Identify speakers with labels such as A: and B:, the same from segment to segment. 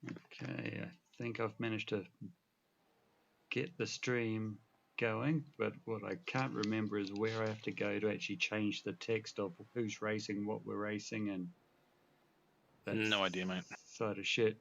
A: Okay, I think I've managed to get the stream going, but what I can't remember is where I have to go to actually change the text of who's racing, what we're racing, and that
B: No idea, mate.
A: sort of shit.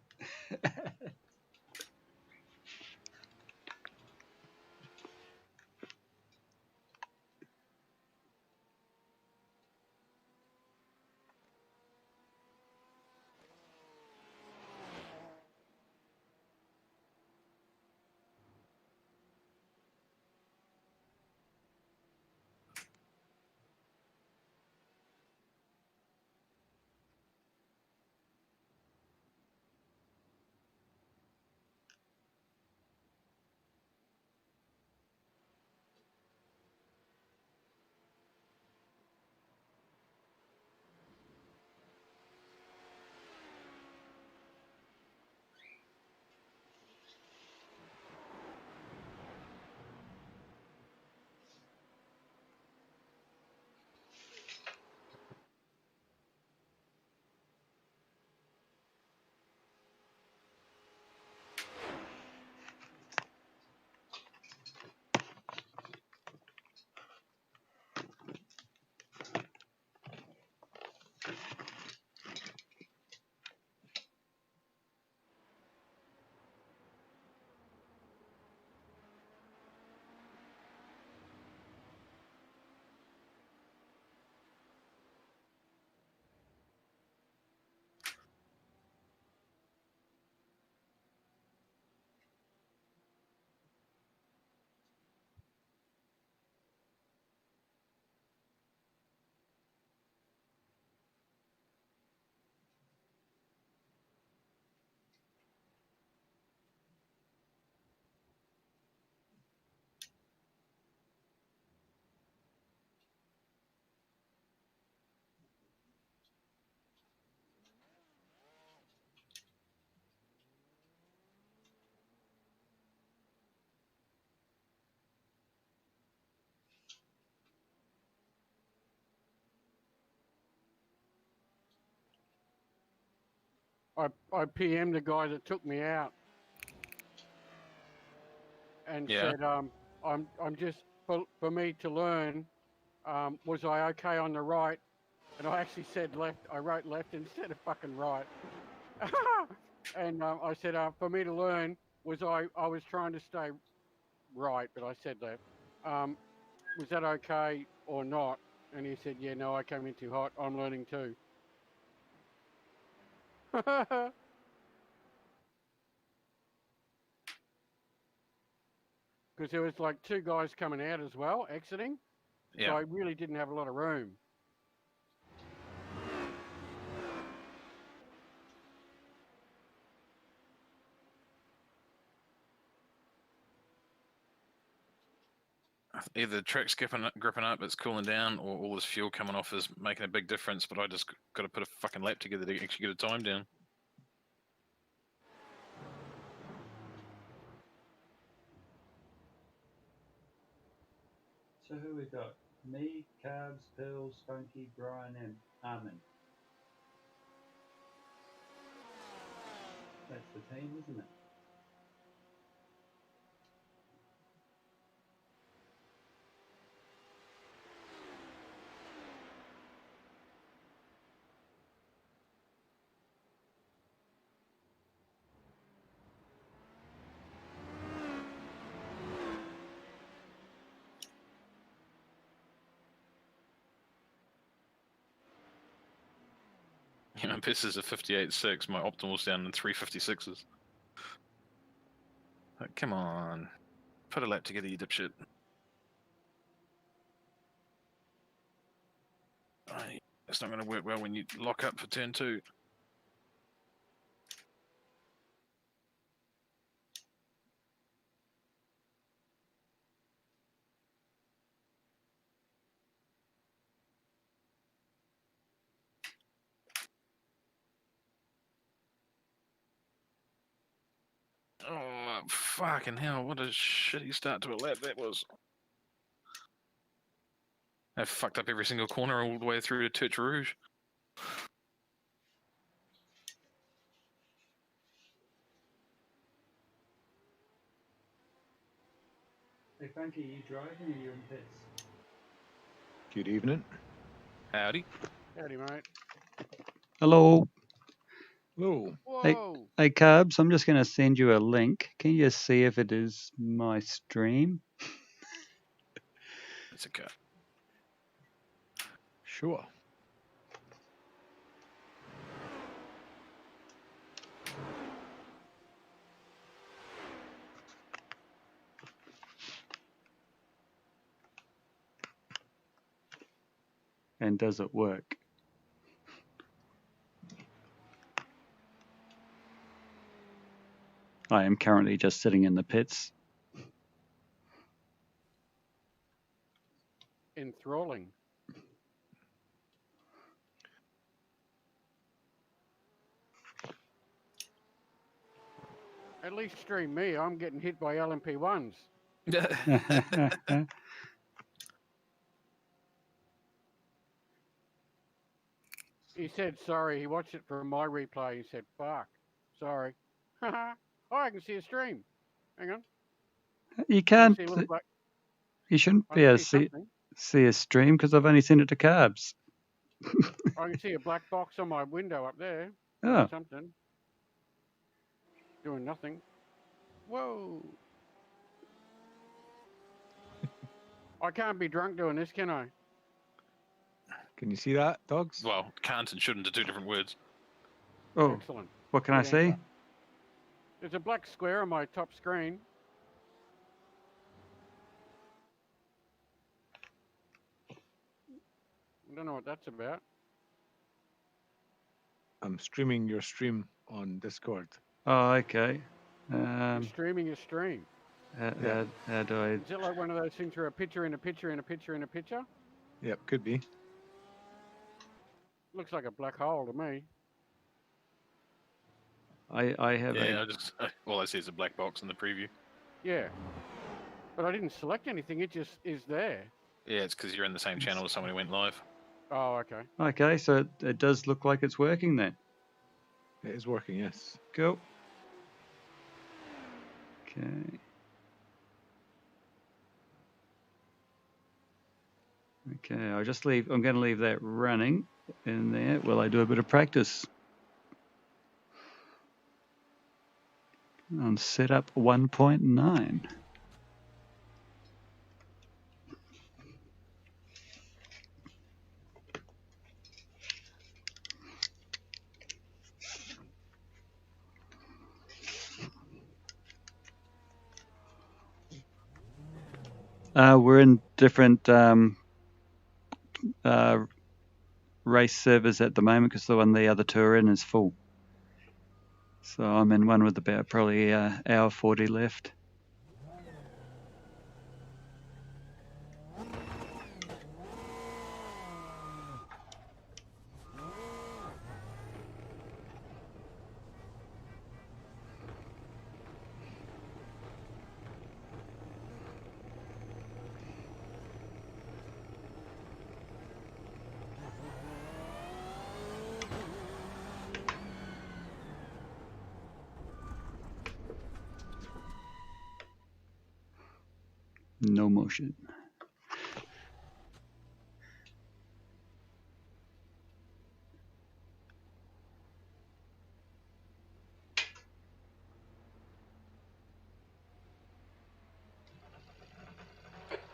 C: I PM'd the guy that took me out and
B: Yeah.
C: said, I'm just for me to learn, was I okay on the right? And I actually said left. I wrote left instead of fucking right. And I said, for me to learn, was I was trying to stay right, but I said left. Was that okay or not? And he said, yeah, no, I came in too hot. I'm learning too. Because there was like two guys coming out as well, exiting.
B: Yeah.
C: So I really didn't have a lot of room.
B: Either the track's gripping up, it's cooling down, or all this fuel coming off is making a big difference. But I just got to put a fucking lap together to actually get a time down.
A: So who we got? Me, Carbs, Pearl, Spunky, Brian, and Amin. That's the team, isn't it?
B: You know, this is a 58.6. My optimal's down in 356s. Like, come on, put a lap together, you dipshit. It's not going to work well when you lock up for turn 2. Oh, fucking hell, what a shitty start to a lap that was. I fucked up every single corner all the way through to Touch Rouge.
A: Hey Funky, you driving or you in pits?
D: Good evening.
B: Howdy.
C: Howdy, mate.
A: Hello.
D: Hello.
C: Whoa!
A: Hey Cubs, I'm just going to send you a link. Can you just see if it is my stream?
B: It's a cut.
D: Sure.
A: And does it work? I am currently just sitting in the pits.
C: Enthralling. At least stream me. I'm getting hit by LMP1s. He said sorry. He watched it from my replay. He said, "Fuck, sorry." Oh, I can see a stream. Hang on.
A: You
C: I can
A: can't.
C: see a little black.
A: You shouldn't
C: I
A: be
C: can
A: able
C: see
A: to
C: something.
A: see a stream because I've only sent it to Carbs.
C: I can see a black box on my window up there.
A: Oh.
C: Doing something. Doing nothing. Whoa. I can't be drunk doing this, can I?
D: Can you see that, dogs?
B: Well, can't and shouldn't are two different words.
A: Oh,
C: Excellent.
A: what can I
C: Good
A: see?
C: answer. There's a black square on my top screen. I don't know what that's about.
D: I'm streaming your stream on Discord.
A: Oh, okay.
C: You're streaming a stream.
A: How do I?
C: Is it like one of those things where a picture in a picture in a picture in a picture?
D: Yep, could be.
C: Looks like a black hole to me.
A: I have
B: Yeah, all I see is a black box in the preview.
C: Yeah. But I didn't select anything. It just is there.
B: Yeah, it's because you're in the same channel as someone who went live.
C: Oh, okay.
A: Okay, so it does look like it's working then.
D: It is working, yes.
A: Cool. Okay. Okay, I'll just leave. I'm going to leave that running in there while I do a bit of practice on setup 1.9. We're in different race servers at the moment because the one the other two are in is full. So I'm in one with about probably hour 40 left. No motion.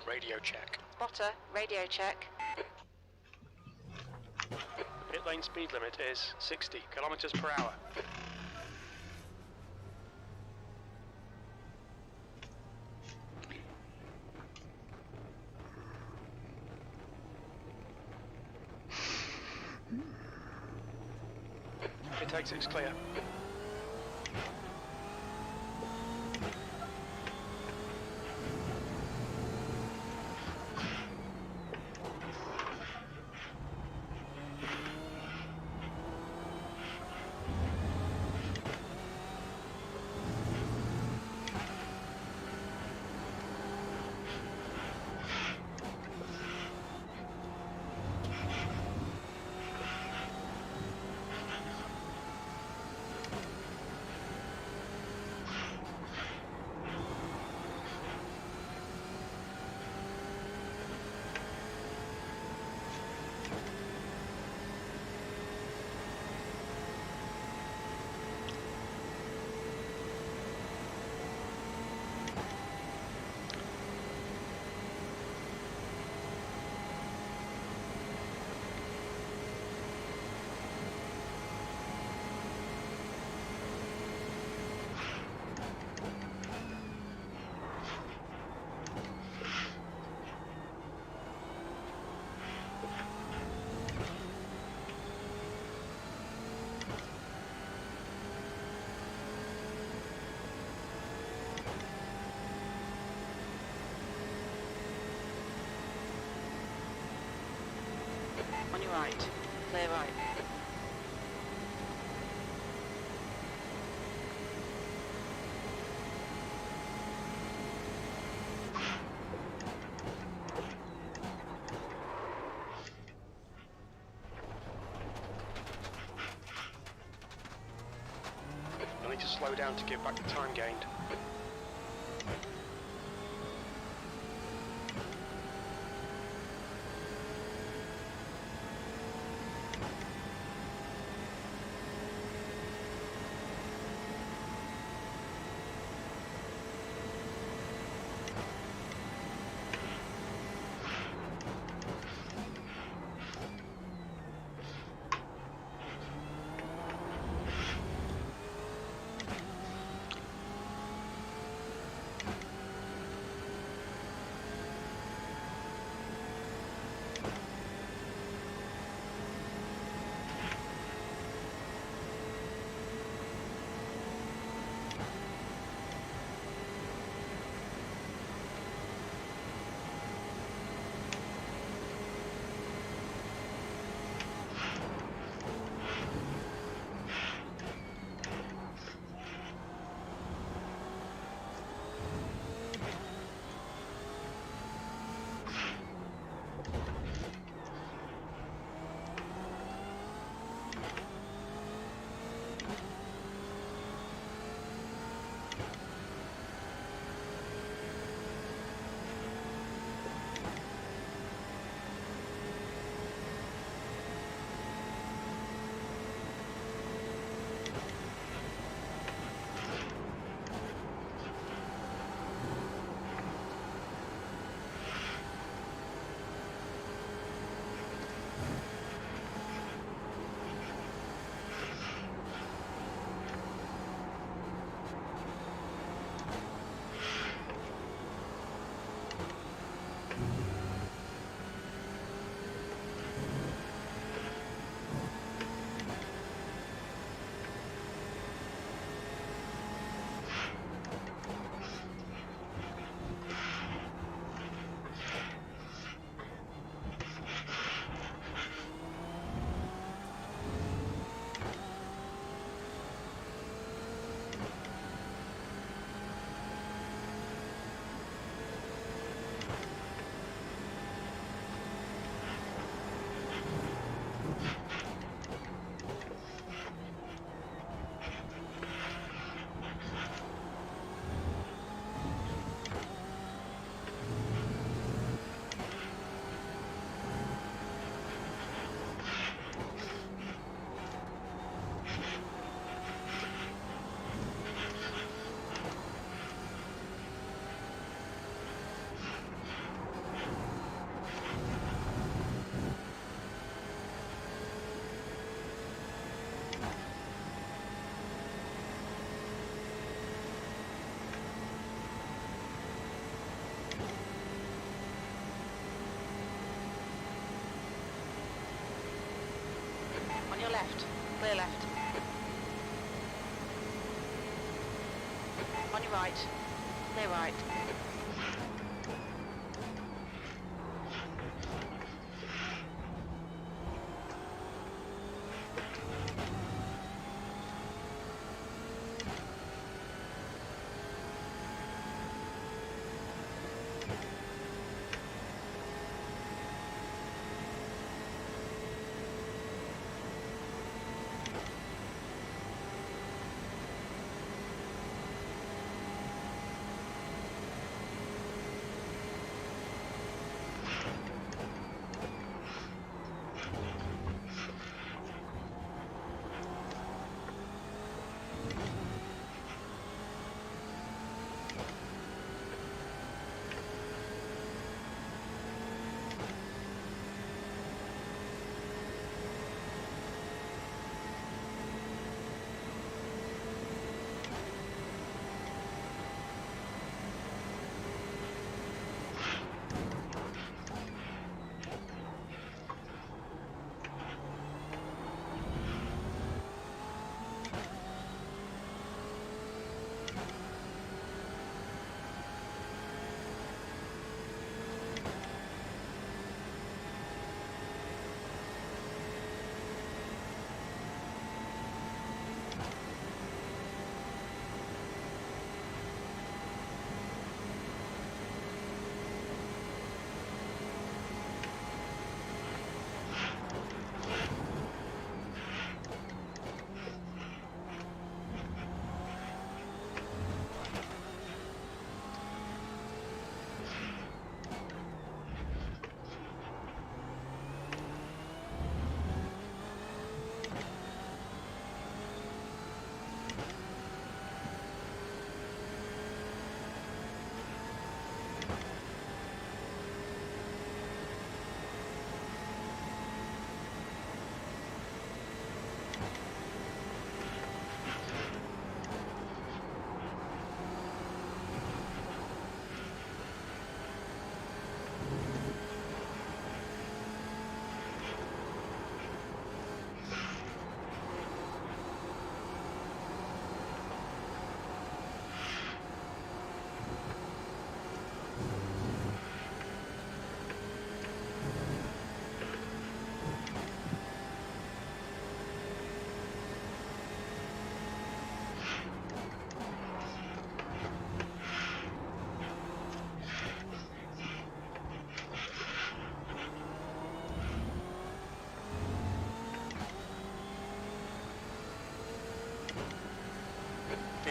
E: Radio check.
F: Spotter, radio check.
E: Pit lane speed limit is 60 kilometers per hour. Pit exit's clear.
F: right. Clear right.
E: You'll need to slow down to give back the time gained.
F: On your left. Clear left. On your right. Clear right.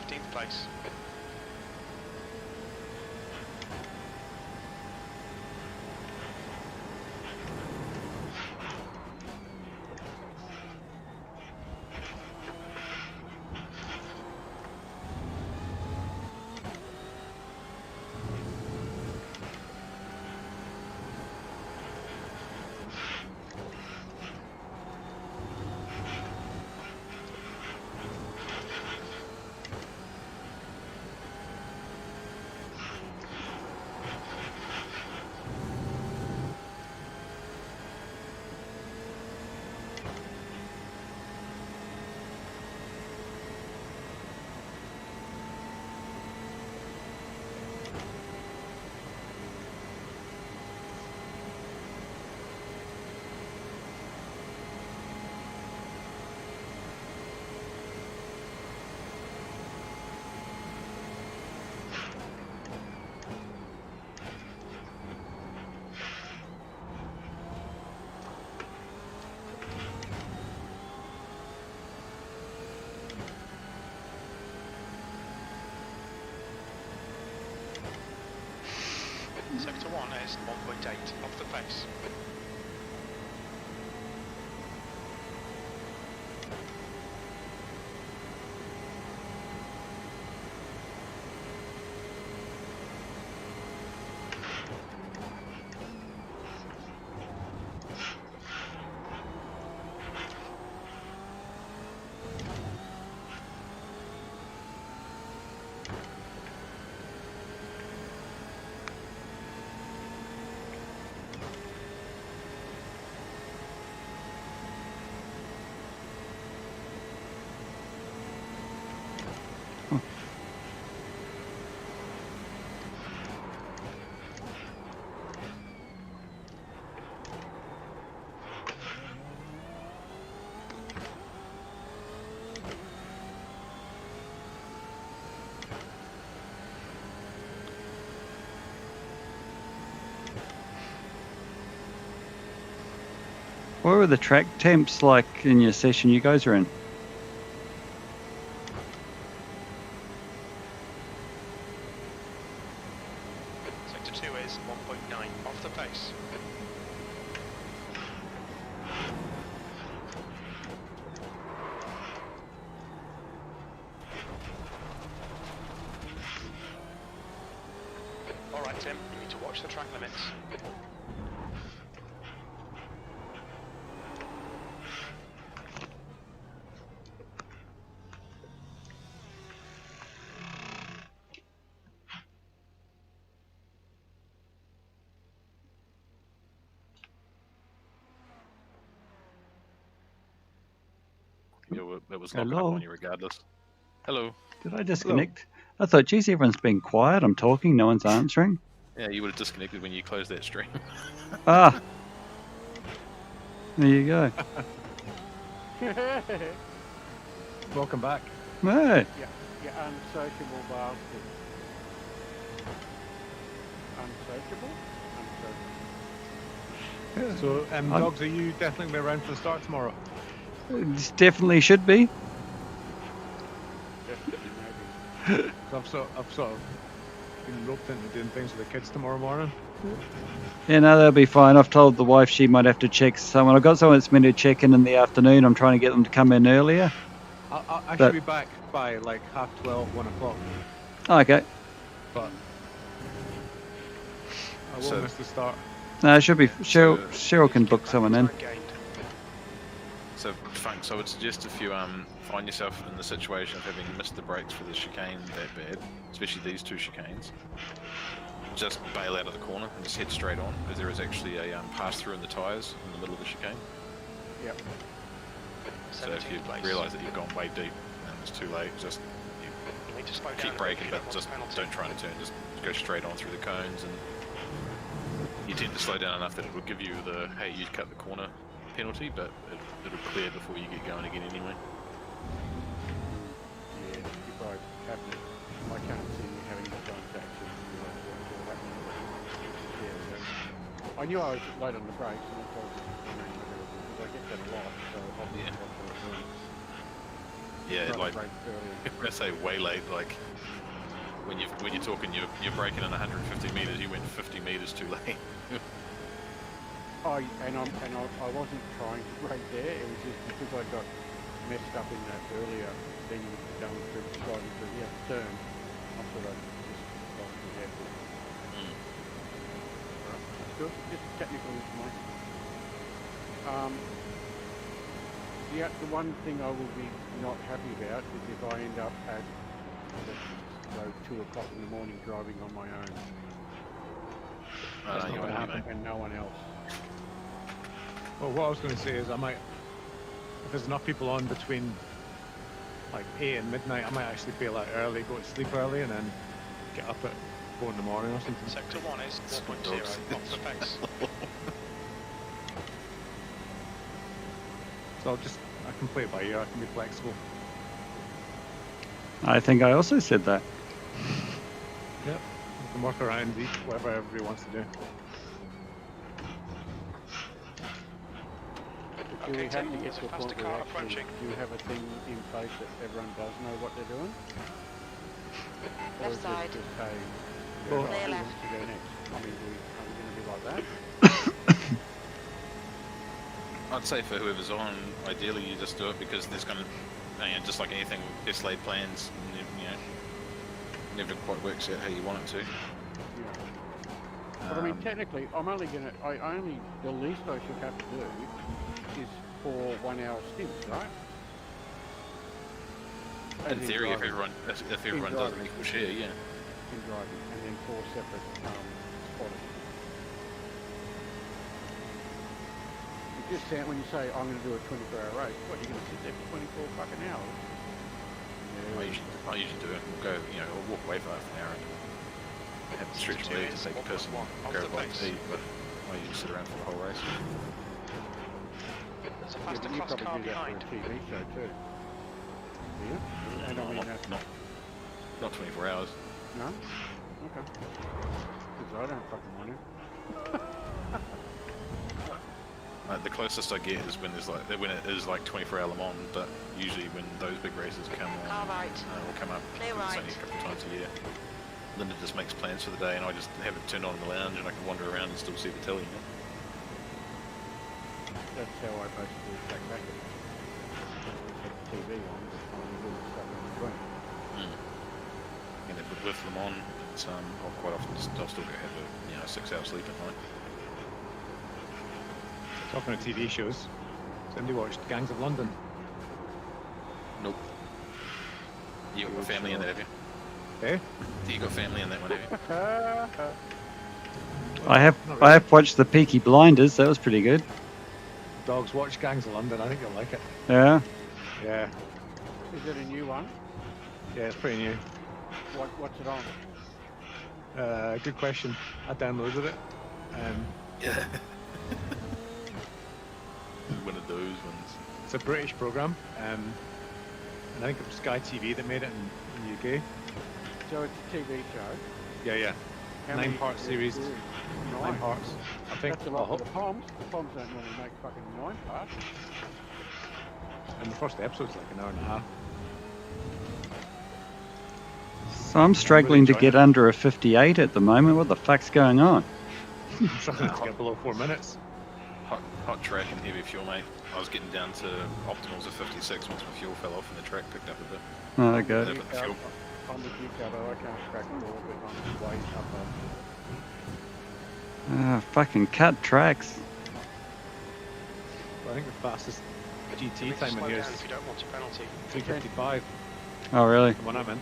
E: 15th place. Sector 1 is 1.8 off the pace.
A: What were the track temps like in your session you guys are in?
E: Sector 2 is 1.9 off the pace. Alright Tim, you need to watch the track limits.
B: It was locking up
A: Hello?
B: on you regardless. Hello.
A: Did I disconnect? I thought, geez, everyone's been quiet. I'm talking, no one's answering.
B: Yeah, you would have disconnected when you closed that stream.
A: Ah, there you go.
D: Welcome back.
A: Hey,
C: You unsociable bastard. Unsociable? Unsociable.
D: So,
A: I'm-
D: dogs, are you definitely gonna be around for the start tomorrow?
A: it definitely should be.
C: Definitely, maybe.
D: 'Cause I've sort of been roped into doing things with the kids tomorrow morning.
A: Yeah, no, that'll be fine. I've told the wife she might have to check someone. I've got someone that's meant to check in the afternoon. I'm trying to get them to come in earlier.
D: I
A: But-
D: should be back by like 12:30, 1 o'clock.
A: Okay.
D: But I will
B: So-
D: miss the start.
A: No, it should be. Cheryl can book someone in.
E: Time gained.
B: So, Funks, I would suggest if you find yourself in the situation of having missed the brakes for the chicane that bad, especially these two chicanes, just bail out of the corner and just head straight on, because there is actually a pass-through in the tyres in the middle of the chicane.
C: Yep.
B: So if you
E: 17th place.
B: realise that you've gone way deep and it's too late, just
E: You need to slow down
B: keep
E: a bit
B: braking,
E: if you
B: but
E: don't want
B: just
E: a penalty.
B: don't try to turn, just go straight on through the cones, and you tend to slow down enough that it will give you the, hey, you cut the corner penalty, but it'll clear before you get going again anyway.
C: Yeah, you both happening. I can't see you having the transaction. What's all happening. Yeah, so I knew I was late on the brakes, and I thought, because I get that a lot, so obviously
B: Yeah.
C: that's what I'm doing.
B: Yeah,
C: Right,
B: like
C: right earlier.
B: when I say way late, like when you're talking, you're braking in 150 meters. You went 50 meters too late.
C: I wasn't trying to brake there. It was just because I got messed up in that earlier thing going through driving through the other turn. I thought I'd just lost my head. Right, that's good. Just technical information. The one thing I will be not happy about is if I end up at 2 o'clock in the morning driving on my own.
B: You won't be, mate.
C: And no one else.
D: Well, what I was going to say is I might, if there's enough people on between like 8 and midnight, I might actually bail out early, go to sleep early, and then get up at 4 in the morning or something.
E: Sector 1 is 4.0 knots for pace.
D: So I can play it by ear, I can be flexible.
A: I think I also said that.
D: Yep. I can work around whatever everybody wants to do.
C: Do we
E: Okay,
C: have
E: Tim,
C: to get
E: there's
C: to
E: a
C: a point
E: faster
C: where
E: car
C: actually,
E: approaching.
C: do you have a thing in place that everyone does know what they're doing? Or
F: Left
C: is it
F: side.
C: just, hey,
D: Well,
F: Clear
C: who
F: left.
C: wants to go next? I mean, are we going to be like that?
B: I'd say for whoever's on, ideally you just do it because there's going to, just like anything, best laid plans, never quite works out how you want it to.
C: Yeah. But I mean, technically, I'm only going to, the least I should have to do is 4 1-hour stints, right?
B: In
C: As
B: theory, if
C: driving.
B: everyone does an
C: driving.
B: equal share, yeah.
C: In driving, and then 4 separate spotters. It just sound when you say I'm going to do a 24-hour race, what, you're going to sit there for 24 fucking hours?
B: I usually do it. We'll go, I'll walk away for half an hour and have to stretch my legs to take a piss and
E: Off
B: grab
E: the
B: a bite to
E: pace.
B: eat, but I usually sit around for the whole race.
E: There's a
C: Yeah,
E: faster
C: but you
E: class car
C: probably do that
E: behind.
C: for a TV show too. Do you? And I mean, that's
B: Not 24 hours.
C: no? Okay. Because I don't fucking want to.
B: The closest I get is when it is like 24-hour Le Mans, but usually when those big races come on,
F: Car right.
B: will come up.
F: Clear
B: It's
F: right.
B: only a couple of times a year. Linda just makes plans for the day, and I just have it turned on in the lounge, and I can wander around and still see the telly.
C: That's how I basically track back it. Put the TV on, but I'm doing stuff in between.
B: And then with Le Mans, it's I'll quite often I'll still go have a 6-hour sleep at night.
D: Talking of TV shows, has anybody watched Gangs of London?
B: Nope. You got family in that, have you?
D: Eh?
B: You got family in that one, have you?
A: I have watched the Peaky Blinders. That was pretty good.
D: Dogs, watch Gangs of London, I think you'll like it.
A: Yeah.
D: Yeah,
C: Is it a new one?
D: yeah, it's pretty new.
C: What's it on?
D: Good question. I downloaded it.
B: Yeah. One of those ones.
D: It's a British program, and I think it was Sky TV that made it in the UK.
C: So it's a TV show.
D: Yeah, yeah.
C: How
D: 9-part series. 9
C: 9
D: parts. I think.
C: That's a lot for the Poms. The Poms don't normally make fucking 9 parts.
D: And the first episode's like an hour and a half.
A: So I'm struggling to get under a 58 at the moment. What the fuck's going on?
D: Struggling to get below 4 minutes.
B: Hot track and heavy fuel, mate. I was getting down to optimals of 56 once my fuel fell off and the track picked up a bit.
A: Oh, okay.
B: But the fuel.
C: I'm with you, Carbo. I can't track it all, but I'm way up
A: Fucking cut tracks.
D: I think the fastest
E: You
D: GT
E: need to
D: time in
E: slow
D: here
E: down
D: is
E: if you don't want a penalty.
D: 3:55.
A: Oh, really?
D: The one I'm in.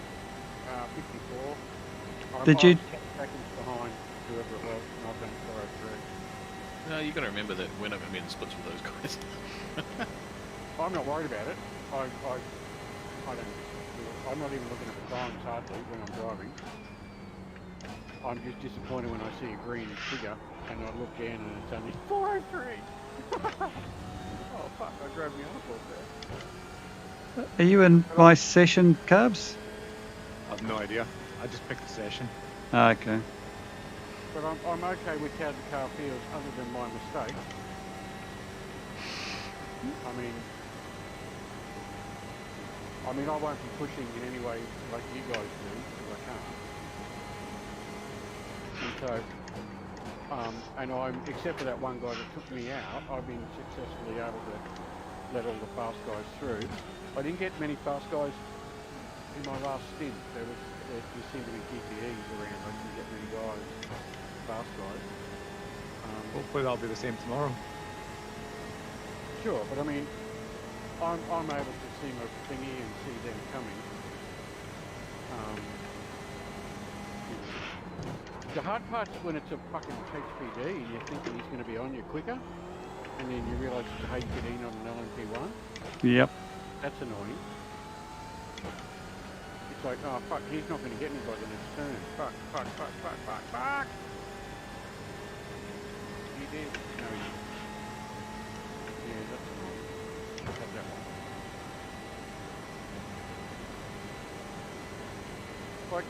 C: 54.
A: Did
C: I'm
A: you-
C: 10 seconds behind whoever it was, and I've done 403.
B: No, you got to remember that we're not going to be in splits with those guys.
C: I'm not worried about it. I don't. I'm not even looking at the times hardly when I'm driving. I'm just disappointed when I see a green figure and I look down and it's only 403. Oh fuck! I drove me on the course there.
A: Are you in my session, Cubs?
D: I have no idea. I just picked the session.
A: Ah, okay.
C: But I'm okay with how the car feels, other than my mistake. I mean, I mean, I won't be pushing in any way like you guys do, because I can't. And so, and except for that one guy that took me out, I've been successfully able to let all the fast guys through. I didn't get many fast guys in my last stint. There seemed to be GTEs around. I didn't get many guys, fast guys.
D: Hopefully that'll be the same tomorrow.
C: Sure, but I mean, I'm able to see my thingy and see them coming. The hard part's when it's a fucking HPD and you're thinking he's going to be on you quicker, and then you realise it's a HPD, not an LMP1.
A: Yep.
C: That's annoying. It's like, oh fuck, he's not going to get me by the next turn. Fuck. He did. No, he didn't. Yeah, that's annoying. I'll have that one. Like,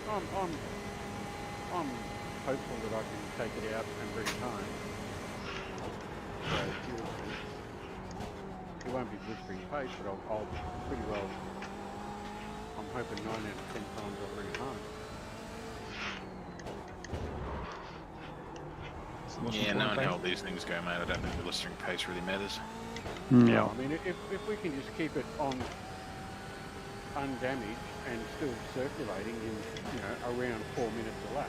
C: I'm hopeful that I can take it out and bring it home. So, it won't be blistering pace, but I'll pretty well, I'm hoping 9 out of 10 times I'll bring it home.
B: Yeah, knowing how all these things go, mate, I don't think the blistering pace really matters.
A: Yeah.
C: I mean, if we can just keep it on undamaged and still circulating in, around 4 minutes a lap.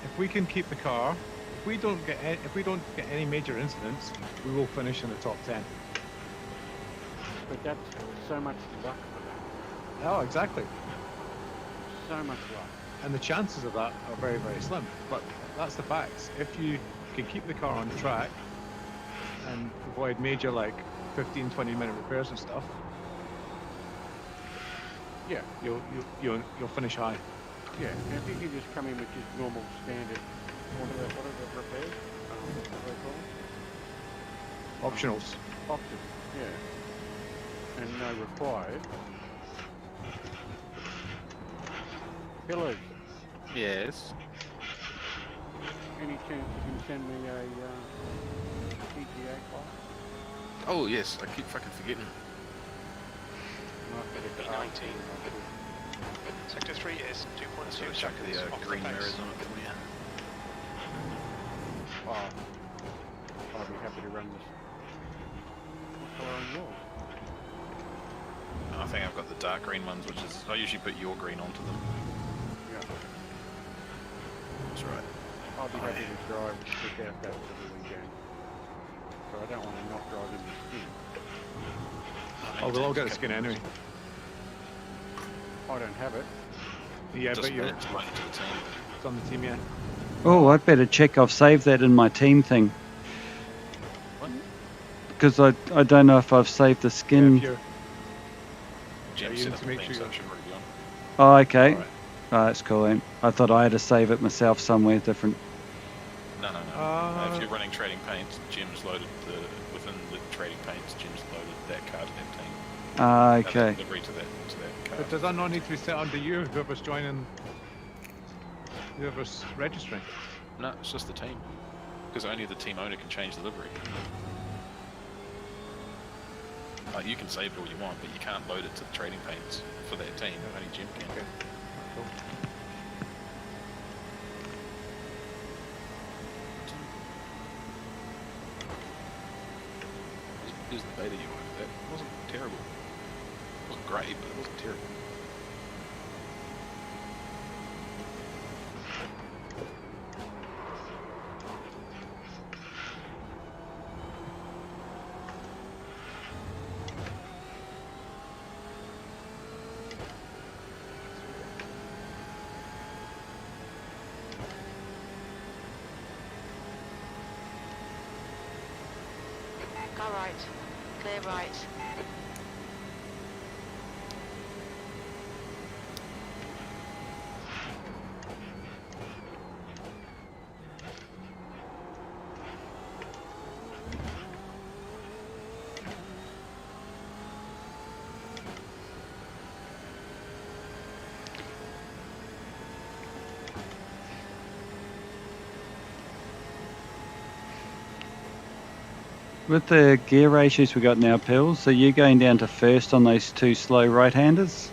D: If we can keep the car, if we don't get any major incidents, we will finish in the top 10.
C: But that's so much luck for that.
D: Oh, exactly.
C: So much luck.
D: And the chances of that are very, very slim. But that's the facts. If you can keep the car on track and avoid major, like 15, 20-minute repairs and stuff,
C: Yeah.
D: you'll finish high.
C: Yeah, and if you can just come in with just normal standard, what are the repairs? What do they call them?
D: Optionals.
C: Options, yeah. And no required. Pillars,
B: Yes.
C: any chance you can send me a GTA file?
B: Oh, yes, I keep fucking forgetting.
E: B19. Sector 3 is 2.2
B: So chuck
E: seconds
B: the
E: off the
B: green
E: pace.
B: mirrors on it for you.
C: Oh, I'll be happy to run this. What colour are yours?
B: I think I've got the dark green ones, which is, I usually put your green onto them.
C: Yeah.
B: That's right.
C: I'll be happy to drive without that for the weekend. So I don't want to not drive in the skin.
D: Oh, we'll all get a skin anyway.
C: I don't have it.
D: Yeah,
B: Just
D: but you're
B: to the team.
D: it's on the team, yeah.
A: Oh, I'd better check I've saved that in my team thing.
B: What?
A: Because I don't know if I've saved the
D: Yeah,
A: skin.
D: if you're-
B: Jim
D: you
B: set
D: need
B: up
D: to
B: the
D: make
B: theme,
D: sure
B: so
D: you-
B: it should already be on.
A: Oh, okay.
D: Alright.
A: Oh, that's cool then. I thought I had to save it myself somewhere different.
B: No. If you're running trading paints, Jim's loaded within the trading paints, Jim's loaded that card in that team.
A: Ah,
B: That
A: okay.
B: delivery to that card.
D: But does that not need to be set under you, whoever's joining, whoever's registering?
B: No, it's just the team. Because only the team owner can change the livery. Like, you can save it all you want, but you can't load it to the trading paints for that team. Only Jim can.
D: Okay. Cool.
B: Here's the beta UI for that. It wasn't terrible. It wasn't great, but it wasn't terrible.
F: Go right. Clear right.
A: With the gear ratios we got now, Pills, so you're going down to first on those two slow right-handers?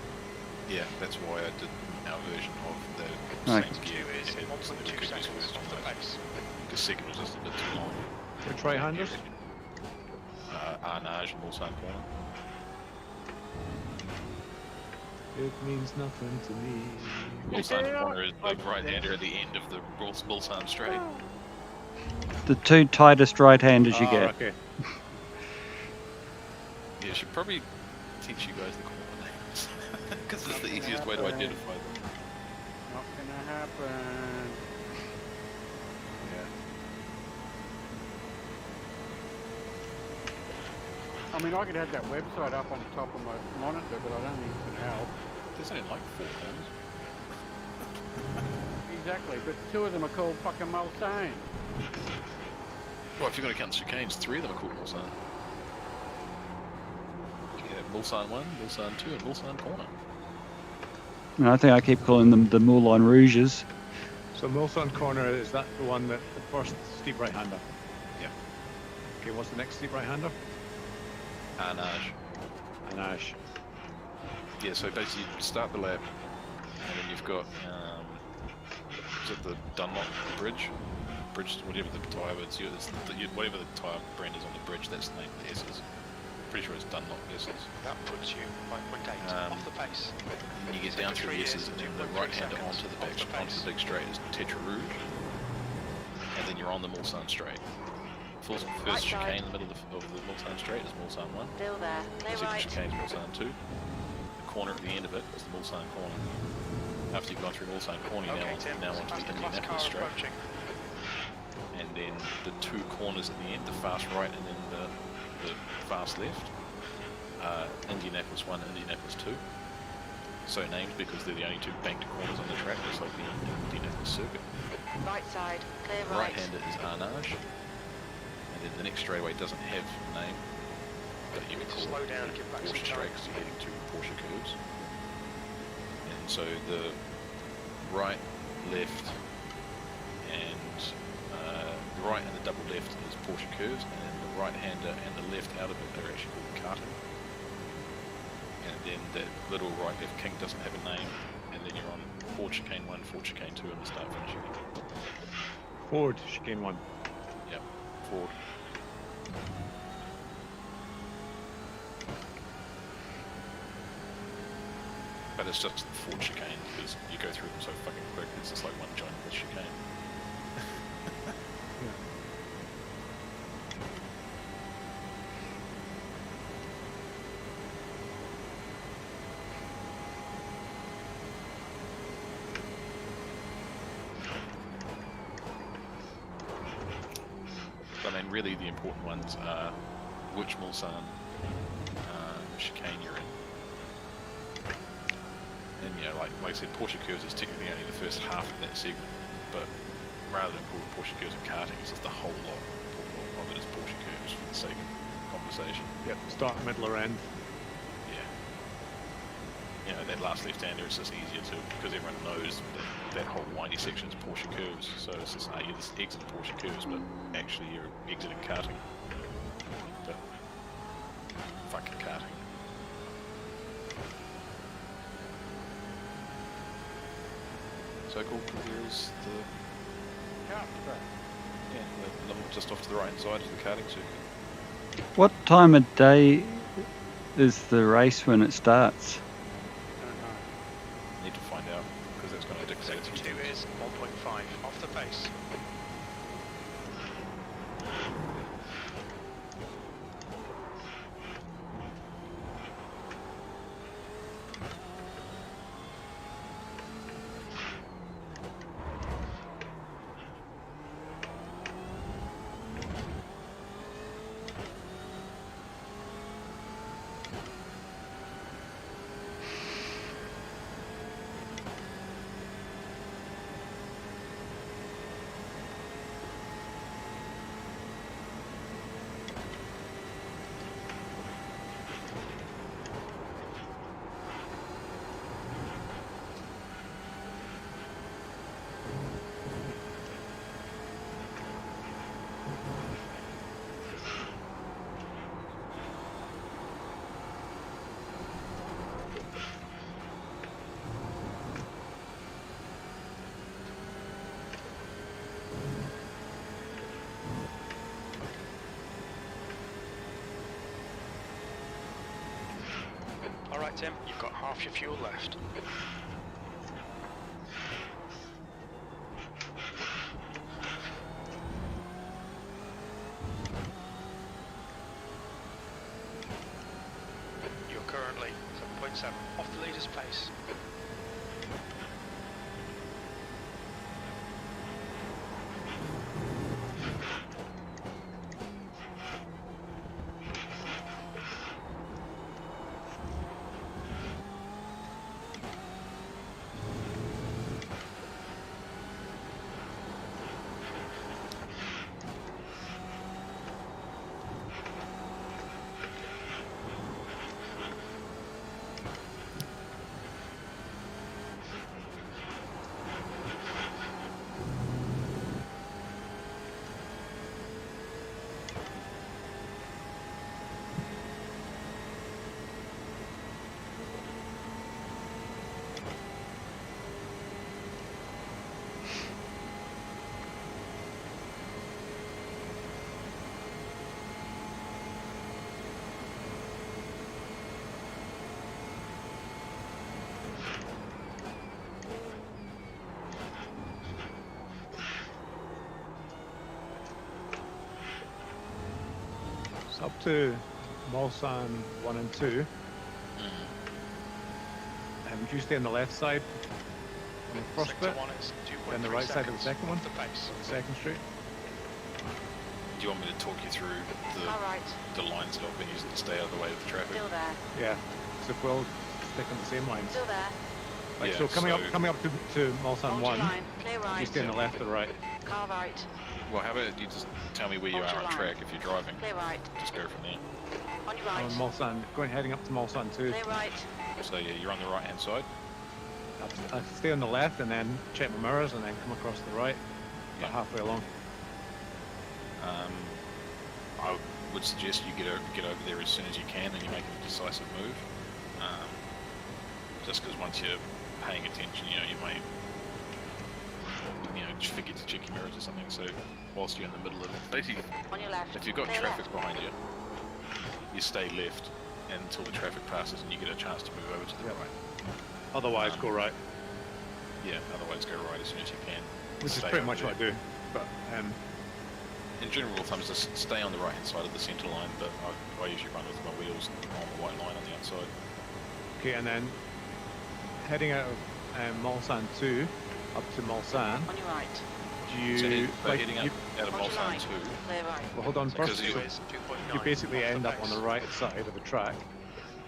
B: Yeah, that's why I did our version of the
A: Right.
B: same gear.
E: Is
B: and
E: 1.2 seconds off the pace.
B: The second was just a bit too long.
D: Which right-handers?
B: Arnage and Mulsanne corner.
D: It means nothing to me.
B: Mulsanne corner is the right-hander at the end of the Mulsanne straight.
A: The two tightest right-handers you
D: Ah,
A: get.
D: okay.
B: Yeah, I should probably teach you guys the corner names. Because it's the easiest way to identify them.
C: Not gonna happen.
B: Yeah.
C: I mean, I could have that website up on the top of my monitor, but I don't think it's gonna help.
B: There's only like 4 corners.
C: Exactly, but 2 of them are called fucking Mulsanne.
B: Well, if you're going to count the chicanes, 3 of them are called Mulsanne. Yeah, Mulsanne 1, Mulsanne 2, and Mulsanne corner.
A: And I think I keep calling them the Moulin Rouges.
D: So Mulsanne corner, is that the one that the first steep right-hander?
B: Yeah.
D: Okay, what's the next steep right-hander?
B: Arnage.
D: Anash.
B: Yeah, so basically you start the lap, and then you've got, is it the Dunlop bridge? Whatever the tyre is, whatever the tyre brand is on the bridge, that's the name of the S's. Pretty sure it's Dunlop S's.
E: That puts you 5.8 off the pace.
B: And you get down through the S's, and then the right-hander onto the big straight is Tetra Rouge, and then you're on the Mulsanne straight. First chicane in the middle of the Mulsanne straight is Mulsanne 1.
F: Still there.
B: The
F: Clear
B: second
F: right.
B: chicane is Mulsanne 2. The corner at the end of it is the Mulsanne corner. After you've gone through Mulsanne corner, you
E: Okay, Tim,
B: now onto
E: that's
B: the
E: the class car
B: Indianapolis straight.
E: approaching.
B: And then the 2 corners at the end, the fast right and then the fast left, Indianapolis 1, Indianapolis 2. So named because they're the only 2 banked corners on the track, just like the Indianapolis circuit.
F: Right side. Clear right.
B: Right-hander is Arnage, and then the next straightaway doesn't have a name, but you
E: You
B: would
E: need to
B: call
E: slow
B: it
E: down and give back some
B: Porsche
E: time.
B: straight because you're heading to Porsche curves. And so the right, left, and the right and the double left is Porsche curves, and the right-hander and the left out of it are actually called karting. And then that little right-left kink doesn't have a name, and then you're on Ford chicane 1, Ford chicane 2, and the start finish again.
D: Ford, chicane 1.
B: Yep, Ford. But it's just the Ford chicane because you go through them so fucking quick, it's just like one giant chicane. I mean, really the important ones are which Mulsanne chicane you're in. And you know, like I said, Porsche curves is technically only the first half of that segment, but rather than call it Porsche curves and karting, it's just the whole lot of it is Porsche curves for the sake of conversation.
D: Yep, start, middle, or end.
B: Yeah. You know, that last left-hander is just easier to, because everyone knows that whole windy section is Porsche curves, so it's just, you're just exiting Porsche curves, but actually you're exiting karting. But, fucking karting. So cool, there's the,
C: Kart track.
B: yeah, the level just off to the right side of the karting circuit.
A: What time of day is the race when it starts?
C: Don't know.
B: Need to find out, because that's going to dictate a few
E: Sector 2
B: things.
E: is 1.5 off the pace. right, Tim. You've got half your fuel left. You're currently 7.7 off the leader's pace.
D: It's up to Mulsanne 1 and 2. Do you stay on the left side on the first
E: Sector
D: bit,
E: 1 is 2.3
D: then the right side of the
E: seconds
D: second one,
E: off the pace.
D: the second straight?
B: Do you want me to talk you through
F: All right.
B: the lines that I've been using to stay out of the way of the traffic?
F: Still there.
D: Yeah. So if we'll stick on the same lines.
F: Still there.
D: Like,
B: Yeah,
D: so coming up to Mulsanne
F: Hold your
D: 1,
F: line. Clear
D: you
F: right.
D: stay on the left or right.
F: Car right.
B: Well, how about you just tell me where you
F: Hold
B: are
F: your
B: on
F: line.
B: track if you're driving?
F: Clear right.
B: Just go from there.
F: On your right.
D: On Mulsanne, heading up to Mulsanne 2.
F: Clear right.
B: So yeah, you're on the right hand side.
D: I stay on the left and then check my mirrors and then come across the right.
B: Yeah.
D: About halfway along.
B: I would suggest you get over there as soon as you can and you make a decisive move. Just because once you're paying attention, you may just forget to check your mirrors or something. So whilst you're in the middle of it, basically,
F: On your left.
B: if you've got
F: Clear
B: traffic
F: left.
B: behind you, you stay left until the traffic passes and you get a chance to move over to the
D: Yep.
B: right.
D: Otherwise, go right.
B: Yeah, otherwise go right as soon as you can.
D: Which is
B: Stay
D: pretty
B: over
D: much
B: there.
D: what I do. But
B: In general rule of thumb, is just stay on the right hand side of the centre line, but I usually run with my wheels on the white line on the outside.
D: okay, and then heading out of Mulsanne 2 up to Mulsanne,
F: On your right.
D: do
B: So
D: you
B: heading
D: you,
B: out of
F: Hold your line.
B: Mulsanne 2,
F: Clear right.
D: well, hold on
B: Because
D: first?
B: you-
E: Two is 2.9
D: You basically
E: off the
D: end up on
E: pace.
D: the right side of the track,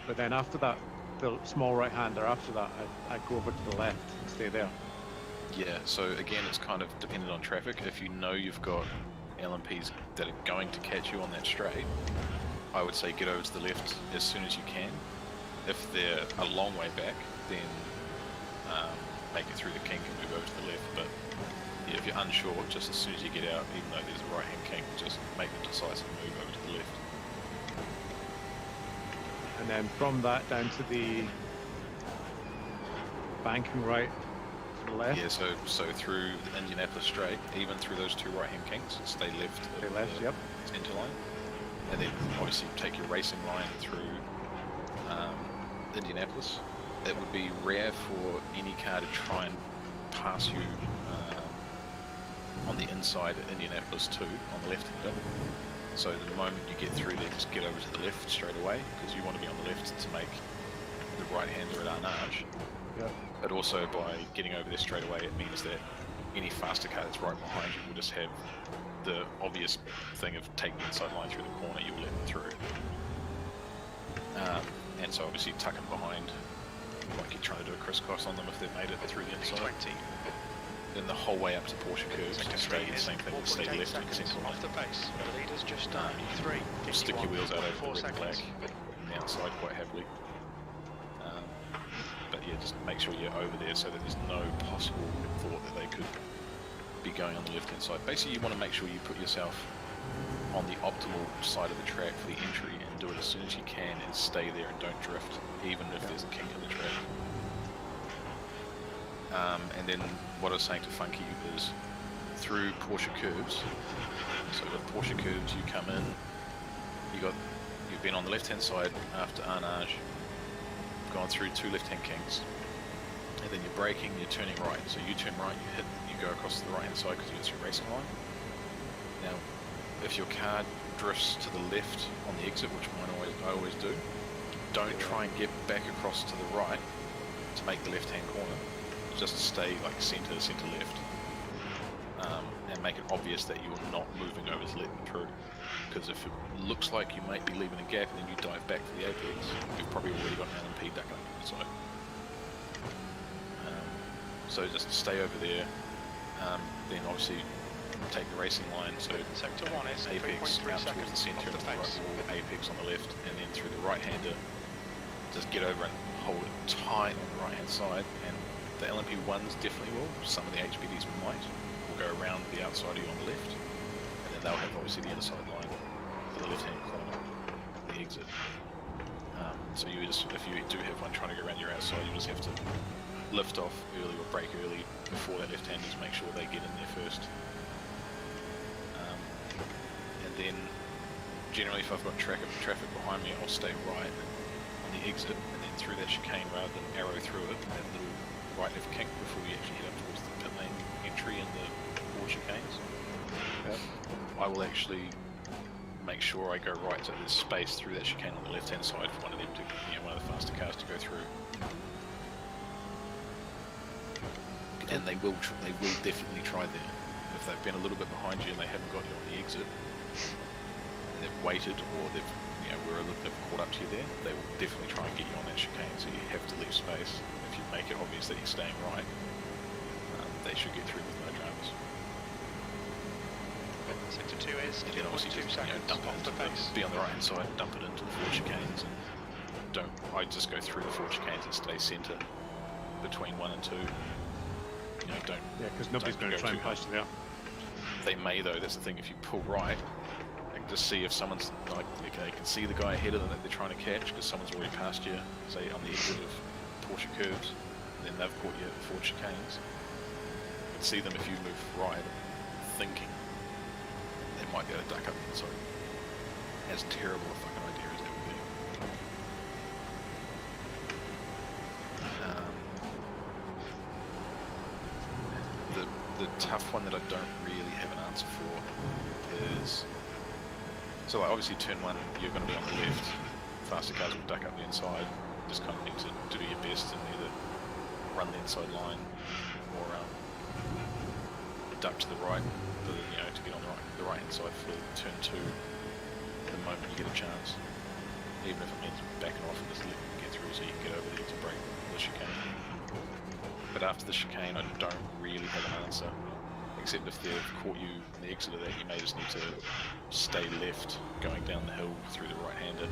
D: but then after that, the small right hander after that, I go over to the left and stay there.
B: yeah, so again, it's kind of dependent on traffic. If you know you've got LMPs that are going to catch you on that straight, I would say get over to the left as soon as you can. If they're a long way back, then make it through the kink and move over to the left. But yeah, if you're unsure, just as soon as you get out, even though there's a right hand kink, just make the decisive move over to the left.
D: And then from that down to the banking right to the left.
B: Yeah, so through the Indianapolis straight, even through those two right hand kinks, stay left.
D: Stay
B: of
D: left,
B: the
D: yep.
B: Centre line, and then obviously take your racing line through Indianapolis. It would be rare for any car to try and pass you on the inside of Indianapolis too, on the left hander. So the moment you get through there, just get over to the left straight away, because you want to be on the left to make the right hander at Arnage.
D: Yep.
B: But also by getting over there straight away, it means that any faster car that's right behind you will just have the obvious thing of taking the inside line through the corner, you'll let them through. And so obviously tuck them behind, like you're trying to do a crisscross on them if they've made it through the inside.
E: 20.
B: Then the whole way up to Porsche curves,
E: Sector
B: stay
E: 3
B: the
E: is
B: same thing, stay
E: 4.8
B: left and
E: seconds
B: centre
E: off
B: line.
E: the pace. The leader's just done. 3.
B: Stick your wheels out over
E: 4
B: the red and black
E: seconds.
B: and the outside quite happily. But yeah, just make sure you're over there so that there's no possible thought that they could be going on the left hand side. Basically, you want to make sure you put yourself on the optimal side of the track for the entry and do it as soon as you can and stay there and don't drift, even if there's a kink in the track. And then what I was saying to Funky is through Porsche curves. So with Porsche curves, you come in, you've been on the left hand side after Arnage, gone through 2 left-hand kinks, and then you're braking, you're turning right. So you turn right, you go across to the right-hand side because you get through racing line. Now, if your car drifts to the left on the exit, which I always do, don't try and get back across to the right to make the left-hand corner. Just stay like centre left, and make it obvious that you're not moving over to let them through. Because if it looks like you might be leaving a gap and then you dive back for the apex, you've probably already got an LMP duck up the side. So just stay over there. Then obviously take the racing line. So
E: Sector 1 is
B: apex
E: 3.3
B: out towards
E: seconds
B: the centre
E: off
B: of
E: the
B: the right
E: pace.
B: wall, apex on the left, and then through the right-hander. Just get over and hold it tight on the right-hand side. And the LMP1s definitely will. Some of the HPDs might. Will go around the outside of you on the left, and then they'll have obviously the other side line for the left-hand corner, the exit. So you just, if you do have one trying to go around your outside, you just have to lift off early or brake early before that left-hander to make sure they get in there first. And then generally, if I've got traffic behind me, I'll stay right on the exit, and then through that chicane rather than arrow through it, that little right-left kink before you actually head up towards the pit lane entry and the 4 chicanes. I will actually make sure I go right so there's space through that chicane on the left-hand side for one of them to, one of the faster cars to go through. And they will definitely try there. If they've been a little bit behind you and they haven't got you on the exit, and they've waited, or they've we're a little bit caught up to you there, they will definitely try and get you on that chicane. So you have to leave space. If you make it obvious that you're staying right, they should get through with no dramas.
E: Sector 2 is
B: And then obviously
E: 2
B: just
E: seconds
B: dump it
E: off
B: into
E: the pace.
B: be on the right hand side, dump it into the 4 chicanes, and I just go through the 4 chicanes and stay centre between 1 and 2. Don't.
D: Yeah, because nobody's
B: don't
D: going to
B: go
D: try and
B: too hard.
D: pass you there.
B: They may though. That's the thing. If you pull right, they can just see if someone's like they can see the guy ahead of them that they're trying to catch because someone's already passed you. Say on the exit of Porsche curves, and then they've caught you at 4 chicanes. You can see them if you move right, thinking they might be able to duck up the inside. As terrible a fucking idea as that would be. The tough one that I don't really have an answer for is, so like obviously turn 1 you're going to be on the left, faster cars will duck up the inside, just kind of need to do your best and either run the inside line or duck to the right, to get on the right hand side for turn 2 the moment you get a chance, even if it means backing off and just letting them get through so you can get over there to break the chicane. But after the chicane, I don't really have an answer, except if they've caught you in the exit of that, you may just need to stay left, going down the hill through the right-hander,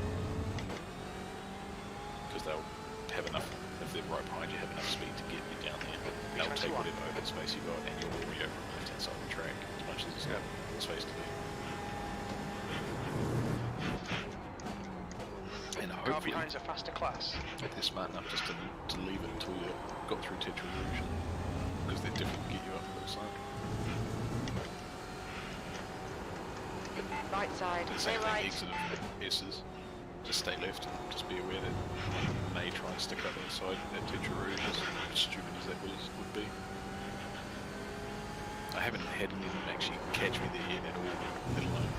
B: because they'll have enough, if they're right behind you, have enough speed to get you down there. They'll take whatever open space you've got, and you're already over on the left-hand side of the track, as much as it's got space to be. And
E: Car
B: hopefully,
E: behind's a faster class.
B: if they're smart enough just to leave it until you got through Tetra Rouge, because they definitely get you up, it looks like.
F: Right side.
B: The
F: Stay
B: same thing,
F: right.
B: exit of S's, just stay left and just be aware that they may try and stick up inside that Tetra Rouge, as stupid as that would be. I haven't had any of them actually catch me there yet at all, let alone